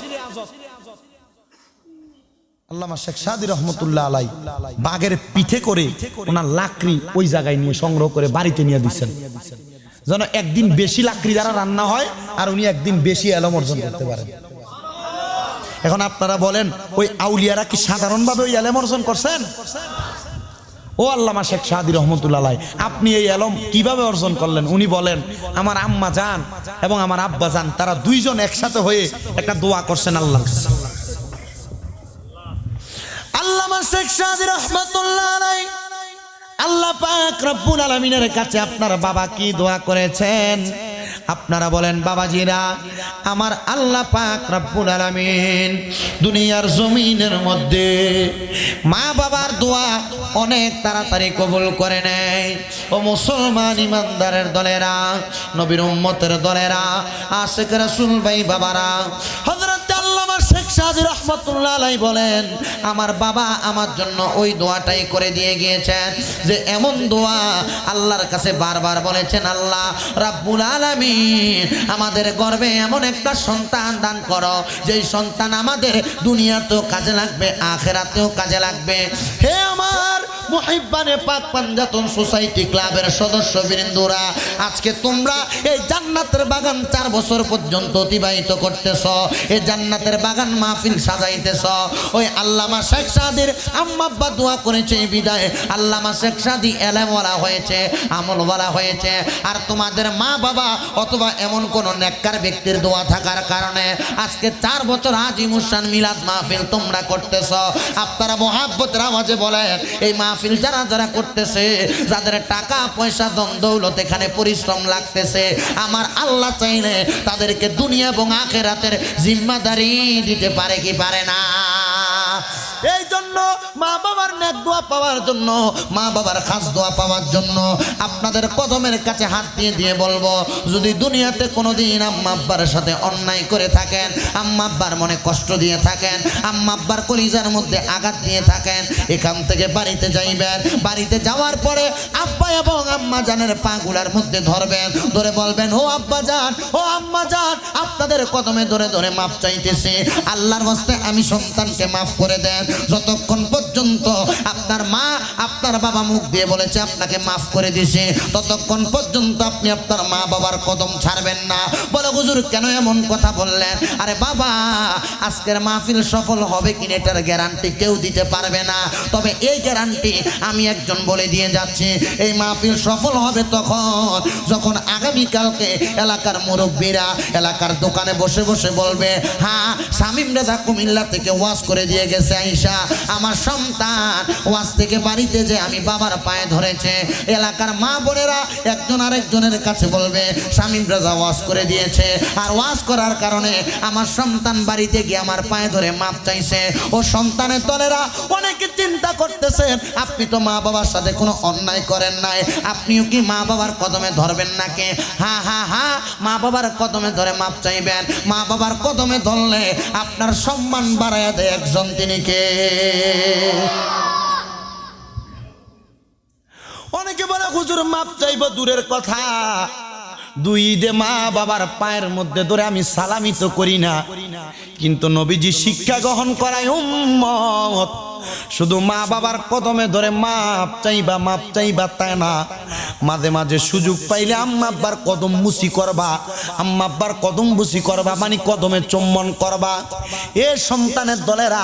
Speaker 1: আল্লামা শেখ সাদী রহমতুল্লাহ আলাইহি বাঘের পিঠে করে ওনার লাকড়ি ওই জায়গায় নিয়ে সংগ্রহ করে বাড়িতে নিয়ে দিচ্ছেন, যেন একদিন বেশি লাকড়ি দ্বারা রান্না হয় আর উনি একদিন বেশি এলম অর্জন করতে পারেন। এখন আপনারা বলেন ওই আউলিয়ারা কি সাধারণভাবে ওই এলম অর্জন করছেন? ও আল্লামা শেখ সাদী রহমতুল্লাহ আলাইহি আপনি এই এলম কিভাবে অর্জন করলেন? উনি বলেন আমার আম্মা জান এবং আমার আব্বা জান তারা দুইজন একসাথে হয়ে একটা দোয়া করছেন আল্লাহর কাছে। আল্লামা শেখ সাদী রহমাতুল্লাহ আলাইহি আল্লাহ পাক রব্বুল আলামিনের কাছে আপনার বাবা কি দোয়া করেছেন? আপনারা বলেন বাবাজিরা, আমার আল্লাহ পাক রব্বুল আলামিন দুনিয়ার জমিনের মধ্যে মা বাবার দোয়া অনেক তাড়াতাড়ি কবুল করে নেয়। ও মুসলমান ইমানদারের দলেরা, নবীর উম্মতের দলেরা, আশিক রাসূল ভাই বাবারা, হযরত আল্লামা শেখ সাদী রহমাতুল্লাহ আলাইহি বলেন আমার বাবা আমার জন্য ওই দোয়াটাই করে দিয়ে গিয়েছেন, যে এমন দোয়া আল্লাহর কাছে বারবার বলেছেন, আল্লাহ রাব্বুল আলামিন আমাদের গর্ভে এমন একটা সন্তান দান করো যেই সন্তান আমাদের দুনিয়াতেও কাজে লাগবে, আখিরাতেও কাজে লাগবে। হে আমার মুহিব্বানে পাক পাঞ্জাতন সোসাইটি ক্লাবের সদস্যবৃন্দরা, আজকে তোমরা এই জান্নাতের বাগান 4 বছর পর্যন্ত অতিবাহিত করতেছ, এই জান্নাতের বাগান মাহফিল সাজাইতেছ। ওই আল্লামা শেখ সাদীর আম্মা আব্বা দোয়া করেছে এই বিদায় আল্লামা শেখ সাদী এলেমওয়ালা হয়েছে, আমলওয়ালা হয়েছে। আর তোমাদের মা বাবা অথবা এমন কোন নেককার ব্যক্তির দোয়া থাকার কারণে আজকে 4 বছর আজিমুসান মিলাদ মাহফিল তোমরা করতেছ। আপনারা মোহাব্বতের আওয়াজে বলেন এই মাহফিল যারা যারা করতেছে, যাদের টাকা পয়সা ধন দৌলত এখানে পরিশ্রম লাগতেছে, আমার আল্লাহ চাইলে তাদেরকে দুনিয়া এবং আখিরাতের জিম্মাদারি দিতে পারে কি পারে না? এই জন্য মা বাবার নেক দোয়া পাওয়ার জন্য, মা বাবার খাস দোয়া পাওয়ার জন্য আপনাদের কদমের কাছে হাত দিয়ে দিয়ে বলবো, যদি দুনিয়াতে কোনোদিন আম্মা আব্বার সাথে অন্যায় করে থাকেন, আম্মা আব্বার মনে কষ্ট দিয়ে থাকেন, আম্মা আব্বার কলিজার মধ্যে আঘাত দিয়ে থাকেন, এখান থেকে বাড়িতে যাইবেন। বাড়িতে যাওয়ার পরে আব্বা এবং আম্মা জানের পাগুলার মধ্যে ধরবেন, ধরে বলবেন ও আব্বা জান, ও আম্মা জান, আপনাদের কদমে ধরে ধরে মাফ চাইতেছি, আল্লাহর ওয়াস্তে আমি সন্তানকে মাফ করে দেন। যতক্ষণ পর্যন্ত আপনার মা আপনার বাবা মুখ দিয়ে বলেছে আপনাকে মাফ করে দিয়েছে, ততক্ষণ পর্যন্ত আপনি আপনার মা বাবার কদম ছাড়বেন না। বলে হুজুর কেন এমন কথা বললেন? আরে বাবা, আজকের মাহফিল সফল হবে কিনা এটার গ্যারান্টি কেউ দিতে পারবে না, তবে এই গ্যারান্টি আমি একজন বলে দিয়ে যাচ্ছি, এই মাহফিল সফল হবে তখন যখন আগামীকালকে এলাকার মুরব্বীরা এলাকার দোকানে বসে বসে বলবে, হ্যাঁ শামীম রেজা কুমিল্লা থেকে ওয়াজ করে দিয়ে গেছে আইসা,
Speaker 2: আমার সন্তান ওয়াজ থেকে বাড়িতে যে আমি বাবার পায়ে ধরেছে, এলাকার মা বোনেরা একজন আরেকজনের কাছে বলবে শামীম রাজা ওয়াজ করে দিয়েছে, আর ওয়াজ করার কারণে আমার সন্তান বাড়িতে গিয়ে আমার পায়ে ধরে মাপ চাইছে। ও সন্তানের দলেরা অনেকে চিন্তা করতেছেন আপনি তো মা বাবার সাথে কোনো অন্যায় করেন নাই, আপনিও কি মা বাবার কদমে ধরবেন নাকি? হা হা হা, মা বাবার কদমে ধরে মাপ চাইবেন। মা বাবার কদমে ধরলে আপনার সম্মান বাড়াইয়া দেয় একজন, তিনি কে?
Speaker 1: অনেকে বলে হুজুর মাপ চাইব দূরের কথা, দুই ঈদে মা বাবার পায়ের মধ্যে ধরে আমি সালামি তো করি না, কিন্তু নবীজি শিক্ষা গ্রহণ করায় উম্মত শুধু মা বাবার কদমে ধরে মাপ চাইবা তাই না, মাঝে মাঝে সুযোগ পাইলে আম্মা আব্বার কদম মুসি করবা, আম্মা আব্বার কদম বুসি করবা, মানে কদমে চুম্বন করবা। এ সন্তানের দলেরা,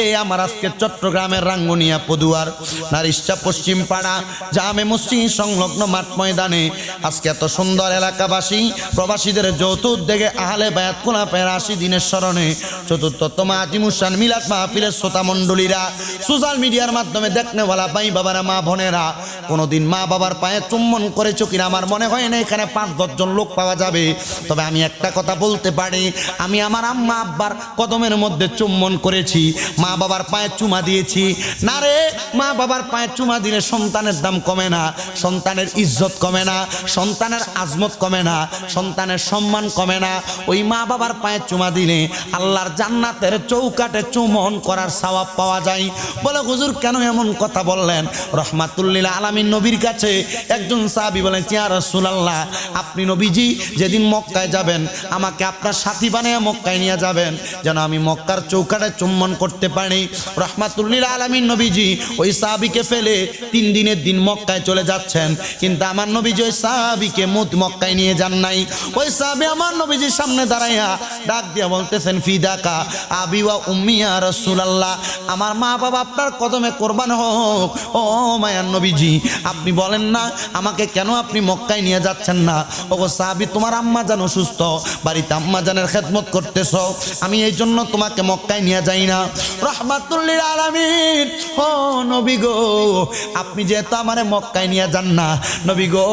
Speaker 1: এই আমার আজকে চট্টগ্রামের রাঙ্গুনিয়া পদুয়ার নারিশা পশ্চিম পাড়া জামে মসজিদ সংলগ্ন মাঠ ময়দানে আজকে এত সুন্দর এলাকাবাসী প্রবাসীদের যৌথ উদ্যোগে আহলে বায়াত খোলাফায়ের 80 দিনের স্মরণে চতুর্থতম আজিমুসান মিলাদ মাহফিলের শ্রোতা মণ্ডলীরা, সোশ্যাল মিডিয়ার মাধ্যমে দেখনেওয়ালা ভাই বাবারা, মা বোনেরা, কোনোদিন মা বাবার পায়ে চুম্বন করেছো কিনা আমার মনে হয় না এখানে 5-10 জন লোক পাওয়া যাবে। তবে আমি একটা কথা বলতে পারি, আমি আমার আম্মা আব্বার কদমের মধ্যে চুম্বন করেছি, মা বাবার পায়ে চুমা দিয়েছি। না রে, মা বাবার পায়ে চুমা দিলে সন্তানের দাম কমে না, সন্তানের ইজ্জত কমে না, সন্তানের আজমত কমে না, সন্তানের সম্মান কমে না। ওই মা বাবার পায়ে চুমা দিলে আল্লাহর জান্নাতের চৌকাটে চুম্বন করার সওয়াব পাওয়া যায়। বলে হুজুর কেন এমন কথা বললেন? রহমাতুল্লিল আলামিন নবীর কাছে একজন সাহাবী বলেন, ইয়া রাসূলুল্লাহ, আপনি নবীজি যেদিন মক্কায় যাবেন আমাকে আপনার সাথী বানিয়ে মক্কায় নিয়ে যাবেন, যেন আমি মক্কার চৌকাটে চুম্বন করতে পারি। রহমাতুল্লিল আলামিন নবীজি ওই সাহাবীকে ফেলে 3 দিনের দিন মক্কায় চলে যাচ্ছেন, কিন্তু আমার নবীজি ওই সাহাবীকে মক্কায় নিয়ে যান নাই। ওই সাহাবী আমার নবীজির সামনে দাঁড়াইয়া ডাক দিয়ে বলতেছেন, ফিদাকা আবি ওয়া উম্মি ইয়া রাসূলুল্লাহ, আমার মা বাবা আপনার কদমে কোরবান হোক। ও মায়ার নবীজি, আপনি বলেন না আমাকে কেন আপনি মক্কায় নিয়ে যাচ্ছেন না? ও সাহাবী, তোমার আম্মা জান অসুস্থ, বাড়িতে আম্মা জানের খেদমত করতেছ, আমি এই জন্য তোমাকে মক্কায় নিয়ে যাই না। রহমাতুল্লিল আলামিন, ও নবী গো, আপনি যেহেতু আমারে মক্কায় নিয়ে যান না, নবী গো,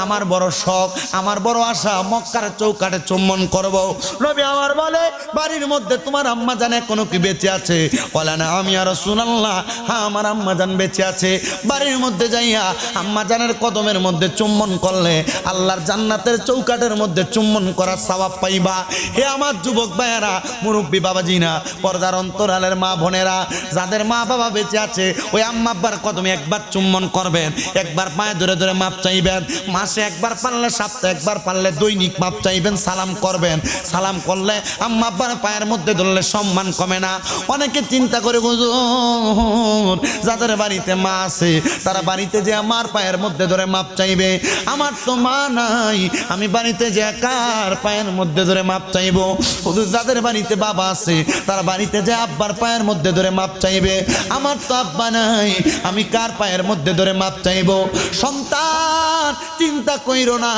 Speaker 1: আমার বড় শখ, আমার বড় আশা মক্কার চৌকাটে চুম্বন করব। নবী আমার বলে, বাড়ির মধ্যে তোমার আম্মা জানে কোনো কি বেঁচে আছে? বলে না, আমি আর রাসূলুল্লাহ, হ্যাঁ আমার আম্মা জান বেঁচে আছে। বাড়ির মধ্যে যাইয়া আম্মা জানের কদমের মধ্যে চুম্বন করলে আল্লাহর জান্নাতের চৌকাটের মধ্যে চুম্বন করার সওয়াব পাইবা। হে আমার যুবক ভাইয়েরা, মুরব্বী বাবাজিনা, পর্দার অন্তরালের মা বোনেরা, যাদের মা বাবা বেঁচে আছে ওই আম্মা আব্বার কদমে একবার চুম্বন করবেন, একবার পায়ে ধরে ধরে মাপ চাইবেন, মাসে একবার পারলে সপ্তাহে একবার পারলে দৈনিক মাপ চাইবেন, সালাম করবেন। সালাম করলে আম্মা আব্বার পায়ের মধ্যে ধরলে সম্মান কমে না। অনেকে চিন্তা করে হুজুর, যাদের বাড়িতে মা আছে তারা বাড়িতে যে আমার পায়ের মধ্যে ধরে মাপ চাইবে, আমার তো মা নাই, আমি বাড়িতে যে কার পায়ের মধ্যে ধরে মাপ চাইবো? হুজুর, যাদের বাড়িতে বাবা আছে তারা বাড়িতে যে আব্বার পায়ের মধ্যে ধরে মাপ চাইবে, আমার তো আব্বা নাই, আমি কার পায়ের মধ্যে ধরে মাপ চাইবো? সন্তান চিন্তা কইরো না,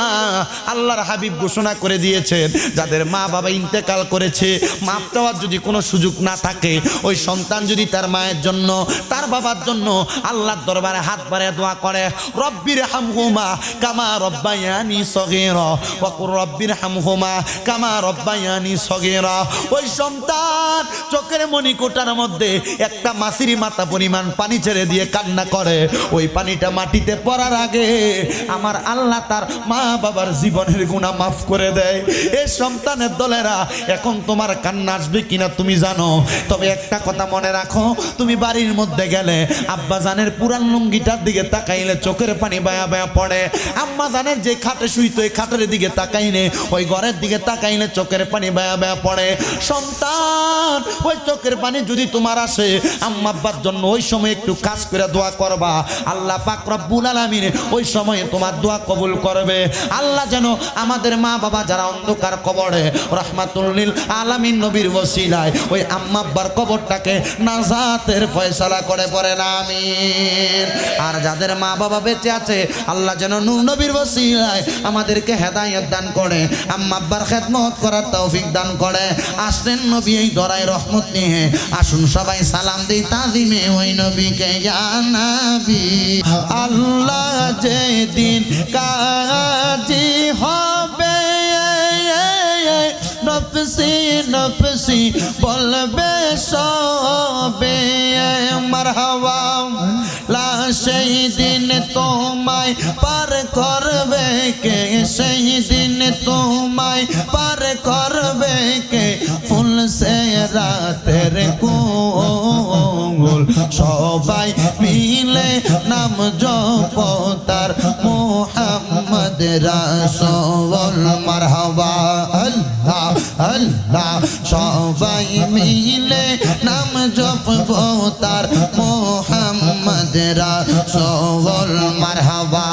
Speaker 1: আল্লাহর হাবিব ঘোষণা করে দিয়েছেন, যাদের মা বাবা ইন্তেকাল করেছে, মাপ চাওয়ার যদি কোনো সুযোগ না থাকে, ওই সন্তান যদি তার মায়ের জন্য তার বাবার জন্য আল্লাহর দরবারে হাত বাড়িয়ে দোয়া করে, রব্বির হামহুমা কামা রব্বায়ানি সগীরা ওয়া কুর রব্বির হামহুমা কামা রব্বায়ানি সগীরা, ওই সন্তান চোখের মণিকোটার মধ্যে একটা মাছির মাথা পরিমাণ পানি ছেড়ে দিয়ে কান্না করে, ওই পানিটা মাটিতে পড়ার আগে আমার আল্লাহ তার মা বাবার জীবনের গুনাহ মাফ করে দেয়। এই সন্তানের দলেরা, এখন তোমার কান্না আসবে কিনা তুমি জানো, তবে একটা কথা মনে রাখো, তুমি বাড়ির মধ্যে গেলে আব্বা জানের পুরান লুঙ্গিটার দিকে তাকাইলে চোখের পানি বায়া বায়া পড়ে, আম্মা জানের যে খাটে শুইতো এই খাটের দিকে তাকাইলে, ওই ঘরের দিকে তাকাইলে চোখের পানি বায়া বায়া পড়ে। সন্তান, ওই চোখের পানি যদি তোমার আসে, আম্মা আব্বার জন্য ওই সময় একটু কাজ করে দোয়া করবা, আল্লাহ পাক রব্বুল আলামিন ওই সময়ে তোমার দোয়া কবুল করবে। আল্লাহ যেন আমাদের মা বাবা যারা অন্ধকার কবরে, রহমাতুল লিল আলামিন নবীর ওসিলায় ওই আম্মা আব্বার কবরটাকে নাজাত
Speaker 2: জান্নাতের ফয়সালা করে পড়ে না আমিন। আর যাদের মা বাবা বেঁচে আছে আল্লাহ যেন নূর নবীর ওসিলায় আমাদেরকে হেদায়েত দান করে, আম্মা আব্বার খেদমত করার তৌফিক দান করে। আসলেন নবী এই দরায় রহমত নিয়ে, আসুন সবাই সালাম দেই তাজিমে ওই নবীকে। ইয়া নবী আল্লাহ যেদিন কাজী হবে নফসি নফসি বলবে সবে মারহাবা, লা সেই দিন তোমায় পার করবে কে, সেই দিন তোমায় পার করবে কে, ফুল সে রাতের কোল সবাই মিলে নাম জপতার মুহাম্মদ রাসূল মারহাবা। আল্লাহ আল্লাহ সবাই মিলে নাম জপতার মুহাম্মদ রাসূল মারহাবা।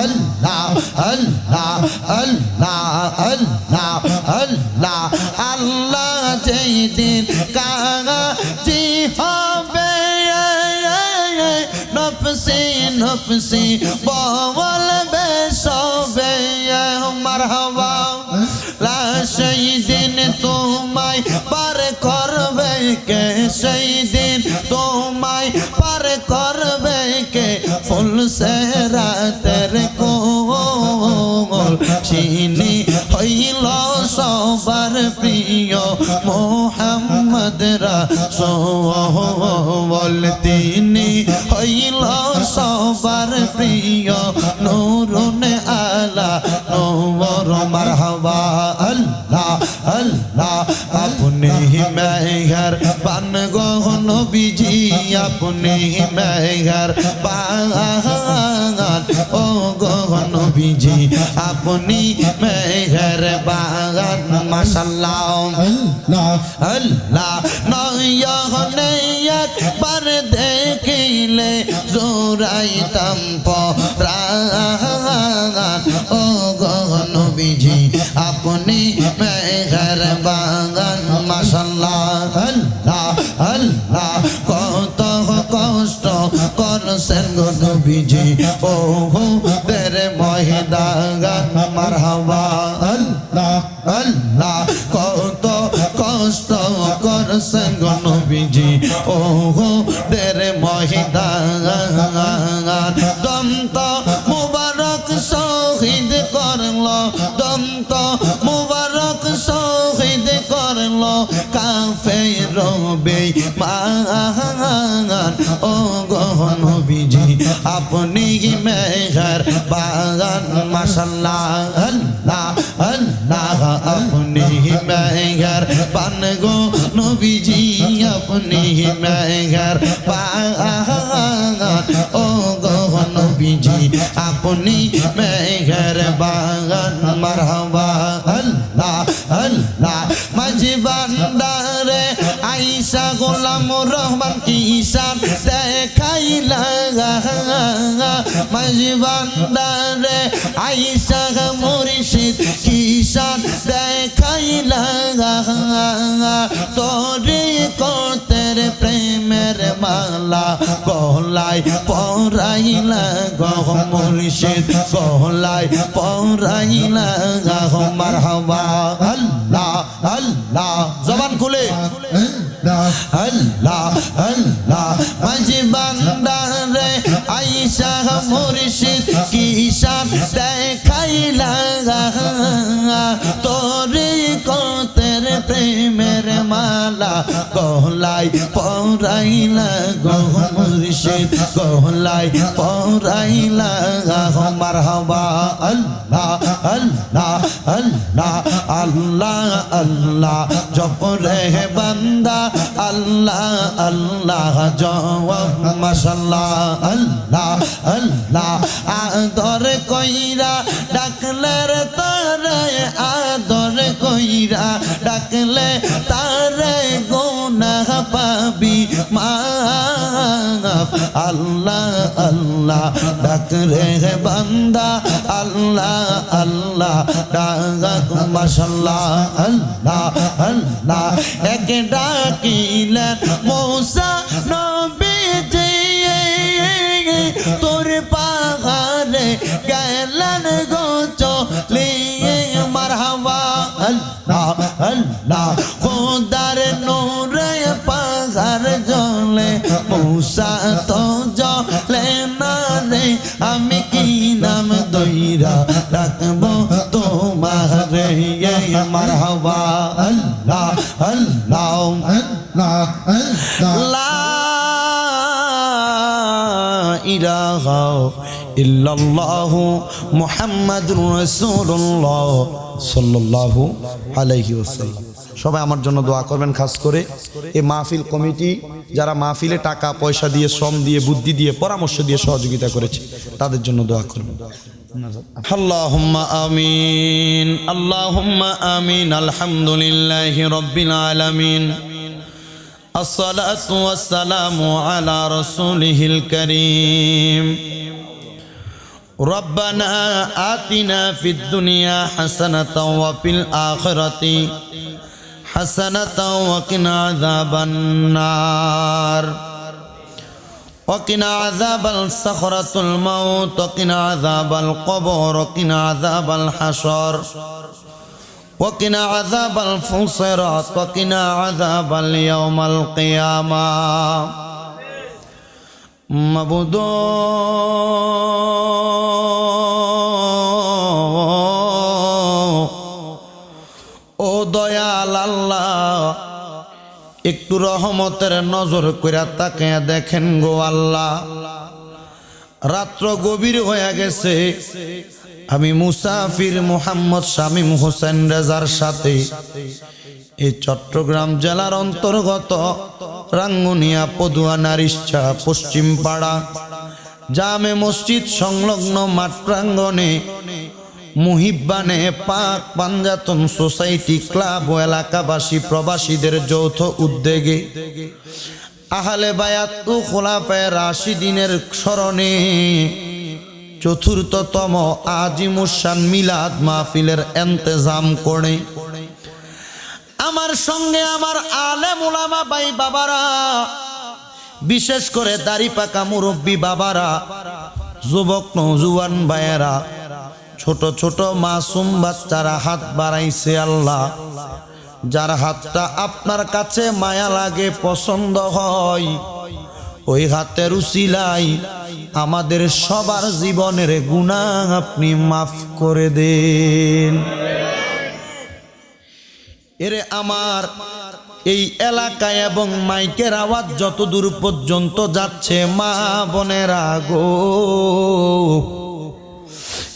Speaker 2: আল্লাহ আল্লাহ আল্লাহ আল্লাহ আল্লাহ আল্লাহ যেই দিন কাজী হবে নফসি নফসি বলবে সবে মারহাবা, লা সেই দিন তোমায় পার করবে কে, সেই দিন তোমায় পার করবে কে, ফুল সে রাতের কোল চিনি হইল সবার প্রিয় মুহাম্মদ রাসূল, তিনি হইল সবার প্রিয় নূরুন আলা নূর মারহাবা। আল্লাহ আল্লাহ আপনি মেহের বান গো নবীজি, আপনি মেহের বান ও গো নবীজি, আপনি মেহের বান মাশাআল্লাহ। আল্লাহ নয়নে একবার দেখিলে জোরাইতাম পরাণ ও গো নবীজি, আপনি মেহের বাগান মাশাআল্লাহ। আল্লাহ আল্লাহ কত কষ্ট করছেন গো নবীজি, ও তেরে ময়দান মারহাবা। আল্লাহ আল্লাহ কত কষ্ট করছেন গো নবীজি, ও তেরে ময়দান দন্ত মুবারক শহীদ করলো, দন্ত মুবারক শহীদ করলো কাফের বেঈমান ও গো নবীজি, আপনি মেহের বাগান মাশাআল্লাহ। আল্লাহ আল্লাহ আপনি মেহের বান গো নবীজি, আপনি মেহের বাগান ও গো নবীজি, আপনি মেহের বাগান মারহাবা। আল্লাহ আল্লাহ মাঝি বান্দারে আইসা গোলাম রহমান কিসান দেখাইলা, মাঝি বান্দারে আইসা মুর্শিদ কিসান দেখাইলা, তোরে কতের প্রেমের মালা গলায় পরাইলা গো মুর্শিদ, গলায় পরাইলা গো মারহাবা। আল্লাহ আল্লাহ জবান খুলে আল্লাহ আল্লাহ মাঝি বান্দারে আইসা মুর্শিদ কিসান দেখাইলা, তোরে কতের প্রেমের মালা গলায় পরাইলা গো মুর্শিদ, গলায় পরাইলা গো মারহাবা। আল্লাহ আল্লাহ আল্লাহ আল্লাহ আল্লাহ জপরে বান্দা, আল্লাহ আল্লাহ জওয়াব মাশাআল্লাহ। আল্লাহ আল্লাহ আদর কইরা ডাকলে তারে, আদর কইরা ডাকলে তারে গুনাহ পাবি মাফ। আল্লাহ আল্লাহ ডাকরে বান্দা, আল্লাহ আল্লাহ ডাক মাশাআল্লাহ। আল্লাহ আল্লাহ এক ডাকিলেন মূসা মৌসা তো জলে না রে আমি কি নাম দইরা রাখবো তোমারে মারহাবা আল্লাহ আল্লাহ লা ইলাহা ইল্লাল্লাহু মুহাম্মাদুর রাসূলুল্লাহ সাল্লাল্লাহু আলাইহি ওয়াসাল্লাম। সবাই আমার জন্য দোয়া করবেন। খাস করে এই মাহফিল কমিটি যারা মাহফিলে টাকা পয়সা দিয়ে, শ্রম দিয়ে, বুদ্ধি দিয়ে, পরামর্শ দিয়ে সহযোগিতা করেছে, তাদের জন্য দোয়া করবেন। আল্লাহুম্মা আমিন, আল্লাহুম্মা আমিন। আলহামদুলিল্লাহি রাব্বিল আলামিন। আসসালাতু ওয়াসসালামু আলা রাসূলিহিল কারীম। রব্বানা আতিনা ফিদ দুনিয়া হাসানাতাও ওয়া ফিল আখিরাতি হাসানাতাও ওয়া কিনা আযাবান নার ওয়া কিনা আযাবাল সাখরাতুল মাউত ওয়া কিনা আযাবাল কবর ওয়া কিনা আযাবাল হাসর ওয়া কিনা আযাবাল ফুসরাত ওয়া কিনা আযাবাল ইয়াউমাল কিয়ামাহ। মাবুদ ও দয়াল আল্লাহ, একটু রহমতের নজর কইরা তাকায়া দেখেন গো আল্লাহ। রাত্র গভীর হয়ে গেছে, আমি মুসাফির মোহাম্মদ শামীম হোসেন রেজার সাথে এই চট্টগ্রাম জেলার অন্তর্গত রাঙ্গুনিয়া পদুয়া নারিশা পশ্চিম পাড়া জামে মসজিদ সংলগ্ন মাঠ প্রাঙ্গণে মুহিব্বানে পাক পাঞ্জাতন সোসাইটি ক্লাব ও এলাকাবাসী প্রবাসীদের যৌথ উদ্যোগে আহলে বায়াত ও খোলাফায়ে রাশিদিনের স্মরণে চতুর্থতম আজিমুশান মিলাদ মাহফিলের ইন্তেজাম করে আমার সঙ্গে আমার আলেম উলামা ভাই বাবারা, বিশেষ করে দাড়ি পাকা মুরব্বী বাবারা, যুবক নওজোয়ান ভাইয়েরা, ছোট ছোট মাসুম বাচ্চারা হাত বাড়াইছে। আল্লাহ, যার হাতটা আপনার কাছে মায়া লাগে, পছন্দ হয়, ওই হাতের উসিলাই আমাদের সবার জীবনের গুনাহ আপনি মাফ করে দেন। এরে আমার এই এলাকায় এবং মাইকের আওয়াজ যত দূর পর্যন্ত যাচ্ছে, মা বোনেরা গো,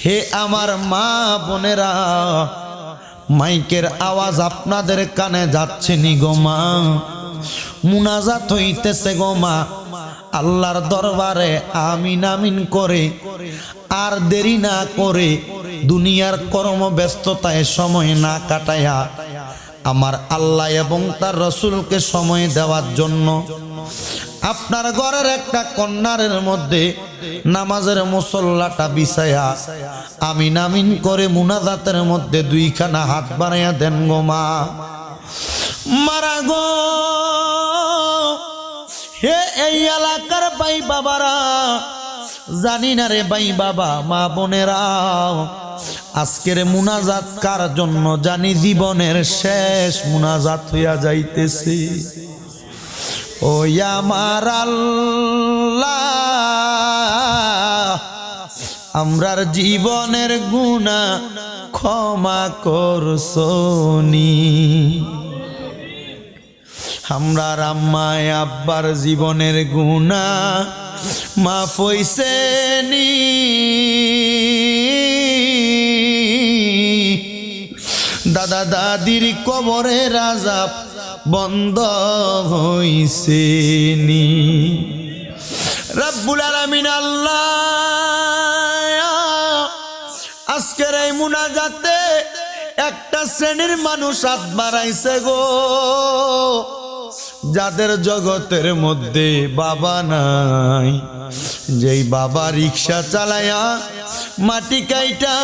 Speaker 2: হে আমার মা বোনেরা, মাইকের আওয়াজ আপনাদের কানে যাচ্ছে নি গো মা? মুনাজাত হইতেছে গো মা আল্লাহর দরবারে আমিন আমিন করে। আর দেরি না করে, দুনিয়ার কর্মব্যস্ততায় সময় না কাটায়া আমার আল্লাহ এবং তার রসুলকে সময় দেওয়ার জন্য আপনার ঘরের একটা কর্নারের মধ্যে নামাজের মুসল্লাটা বিছায়া আমিন আমিন করে মুনাজাতের মধ্যে দুইখানা হাত বাড়াইয়া দেন গো মা। মারা গো, হে এই এলাকার ভাই বাবারা, জানি না রে ভাই বাবা, মা বোনেরা, আজকের মুনাজাত কার জন্য জানি জীবনের শেষ মুনাজাত হইয়া যাইতেছে। ও আমার আল্লাহ, আমরার জীবনের গুনাহ ক্ষমা করছনি। আমরার আম্মায় আব্বার জীবনের গুনাহ মাফ হইছে নি। দাদা দাদির কবরের আযাব বন্ধ হইছে নি। রব্বুল আলামিন আল্লাহ, আজকের এই মুনাজাতে একটা শ্রেণীর মানুষ হাত বাড়াইছে গো, যাদের জগতের মধ্যে বাবা নাই, যেই বাবা রিক্সা চালায়া মাটি কাইটা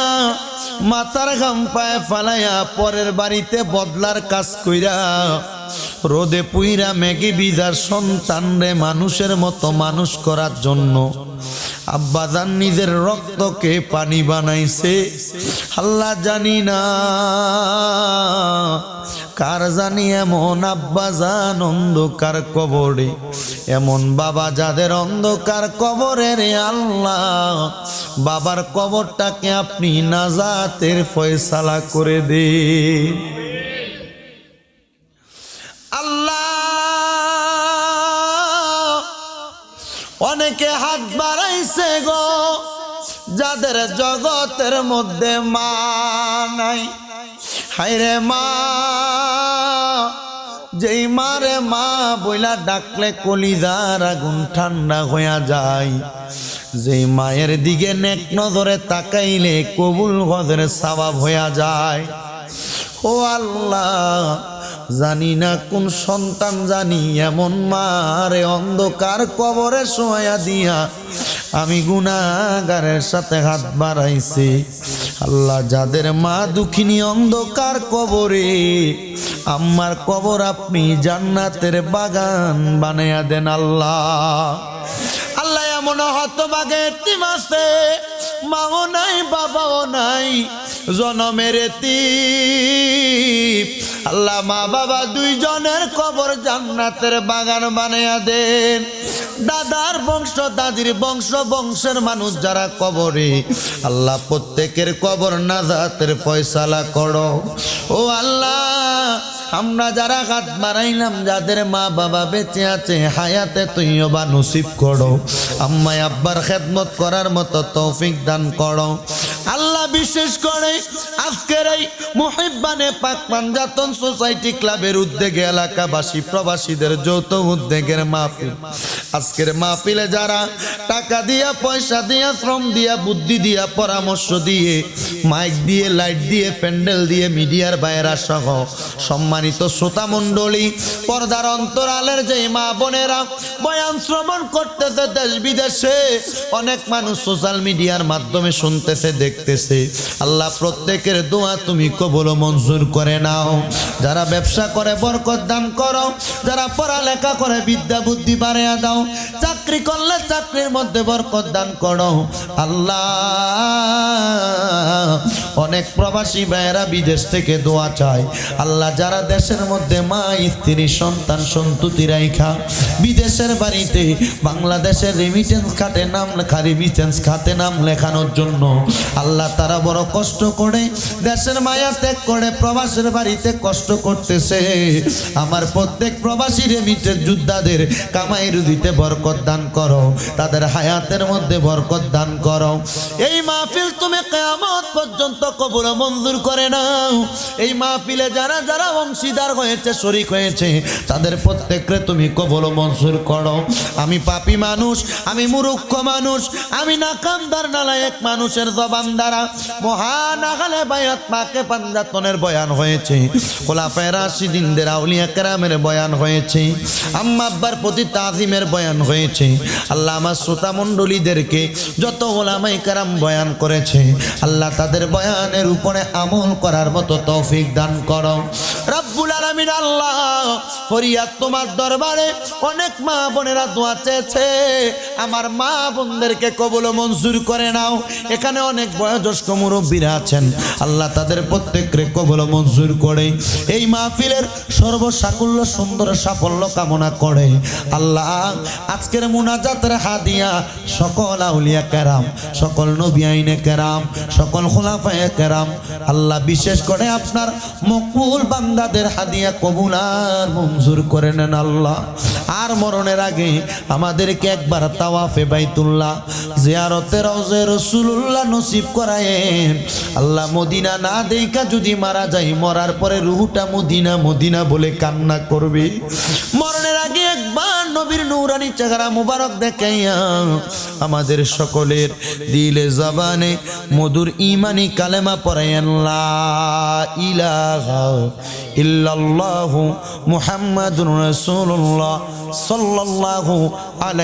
Speaker 2: মাথার ঘাম পায়ে ফালাইয়া পরের বাড়িতে বদলার কাজ কইরা রোদে পুইরা মেঘে বিজার সন্তান রে মানুষের মতো মানুষ করার জন্য আব্বাজান নিজের রক্তকে পানি বানাইছে। আল্লাহ জানি না
Speaker 1: কার জানি এমন আব্বা জান অন্ধকার কবরে, এমন বাবা যাদের অন্ধকার কবরে রে আল্লাহ, বাবার কবরটাকে আপনি নাজাতের ফয়সালা করে দে আল্লাহ। অনেকে হাত বাড়াইছে গো, যাদের জগতের মধ্যে মা নাই। হায়রে মা, যেই মারে মা বইলা ডাকলে কলিজার আগুন ঠান্ডা হইয়া যায়, যেই মায়ের দিকে নেক নজরে তাকাইলে কবুল গজের সওয়াব হইয়া যায়। ও আল্লাহ, জানি না কোন সন্তান জানি এমন মারে অন্ধকার কবরে শোয়া দিয়া আমি গুনাহগারের সাথে হাত বাড়াইছি। আল্লাহ, যাদের মা দুঃখিনী অন্ধকার কবরে, আম্মার কবর আপনি জান্নাতের বাগান বানাইয়া দেন আল্লাহ। আল্লাহ, এমন হতভাগে এতিম আছে, মাও নাই বাবাও নাই, জনমের এতিম। আল্লাহ, মা বাবা দুইজনের কবর জান্নাতের বাগান বানাইয়া দেন। দাদার বংশ দাদির বংশ বংশের মানুষ যারা কবরে, আল্লাহ প্রত্যেকের কবর নাজাতের ফয়সালা করো। ও আল্লাহ, আমরা যারা হাত বাড়াইলাম, যাদের মা বাবা বেঁচে আছে, হায়াতে তৈয়বা নসিব করো। আম্মা আব্বার খেদমত করার মতো তৌফিক দান করো আল্লাহ। বিশেষ করে আজকের এই মুহিব্বানে পাক পাঞ্জাতন সোসাইটি ক্লাবের উদ্যোগে এলাকাবাসী প্রবাসীদের যৌথ উদ্যোগের মাহফিল। আজকের মাহফিলে যারা টাকা দিয়া, পয়সা দিয়া, শ্রম দিয়া, বুদ্ধি দিয়া, পরামর্শ দিয়ে, মাইক দিয়ে, লাইট দিয়ে, প্যান্ডেল দিয়ে, মিডিয়ার বাইরা সহ সম্মানিত শ্রোতা মণ্ডলী, পর্দার অন্তরালের যে মা বোনেরা বয়ান শ্রবণ করতেছে দেশ বিদেশে, অনেক মানুষ সোশ্যাল মিডিয়ার মাধ্যমে শুনতেছে, দেখতেছে, আল্লাহ প্রত্যেকের দোয়া তুমি কবুল ও মঞ্জুর করে নাও। যারা ব্যবসা করে বরকত দান করো, যারা পড়ালেখা করে বিদ্যা বুদ্ধি বাড়িয়ে দাও, চাকরি করলে চাকরির মধ্যে বরকত দান করো আল্লাহ। অনেক প্রবাসী ভাইয়েরা বিদেশ থেকে দোয়া চায় আল্লাহ, যারা দেশের মধ্যে মা স্ত্রী সন্তান সন্ততি রাইখা বিদেশের বাড়িতে বাংলাদেশের রেমিটেন্স খাতে নাম লেখা, রেমিটেন্স খাতে নাম লেখানোর জন্য আল্লাহ তারা বড় কষ্ট করে দেশের মায়া ত্যাগ করে প্রবাসের বাড়িতে কষ্ট করতেছে। আমার প্রত্যেক প্রবাসী রেমিটেন্স যোদ্ধাদের কামাই রুজিতে বরকত দান করো, তাদের হায়াতের মধ্যে বরকত দান করো। এই মাহফিল তুমি কিয়ামত পর্যন্ত কবুল ও মঞ্জুর করে নাও। এই মাহফিলে যারা যারা অংশীদার হয়েছে, শরীক হয়েছে, তাদের প্রত্যেককে তুমি কবুল ও মঞ্জুর করো। আমি পাপী মানুষ, আমি মূর্খ মানুষ, আমি নাকামদার নালায়েক মানুষের জবান দ্বারা মহান আহলে বায়াত পাকে পাঞ্জাতনের বয়ান হয়েছে, খোলাফায়ে রাশিদিনদের আউলিয়া কেরামের বয়ান হয়েছে, আম্মা আব্বার প্রতি তাজিমের বয়ান হয়েছে। আল্লাহ, আমার শ্রোতা মণ্ডলীদেরকে যত ওলামায়ে কেরাম বয়ান করেছে, আল্লাহ তাদের বয়ানের উপরে আমল করার মতো তৌফিক দান করো রব্বুল আলামিন। আল্লাহ, ফরিয়াদ তোমার দরবারে, অনেক মা বোনেরা দোয়া চেয়েছে, আমার মা বোনদেরকে কবুল ও মঞ্জুর করে নাও। এখানে অনেক বয়োজ্যেষ্ঠ মুরব্বীরা আছেন, আল্লাহ তাদের প্রত্যেককে কবুল ও মঞ্জুর করে এই মাহফিলের সর্বসাকুল্য সুন্দর সাফল্য কামনা করে। আল্লাহ, আজকের মুনাজাতের হাদিয়া সকল আউলিয়া কেরাম, সকল নবী আইনে কেরাম, সকল খোলাফায়ে কেরাম, আল্লাহ বিশেষ করে আপনার মকবুল বান্দাদের হাদিয়া কবুল আর মঞ্জুর করে নেন আল্লাহ। আর মরণের আগে আমাদেরকে একবার তাওয়াফে বাইতুল্লাহ, জিয়ারতে রওজে রাসূলুল্লাহ নসিব করায়েন আল্লাহ। মদিনা না দেখা যদি মারা যাই, মরার পরে রুহটা মদিনা মদিনা বলে কান্না করবে। মরণের আগে একবার নবীর নূরানি চেহারা মুবারক দেখাইয়া আমাদের সকলের দিলে জবানে মধুর ঈমানি কালেমা পড়ায়েন, লা ইলাহা ইল্লাল্লাহু মুহাম্মাদুর রাসূলুল্লাহ সাল্লাল্লাহু আলাইহি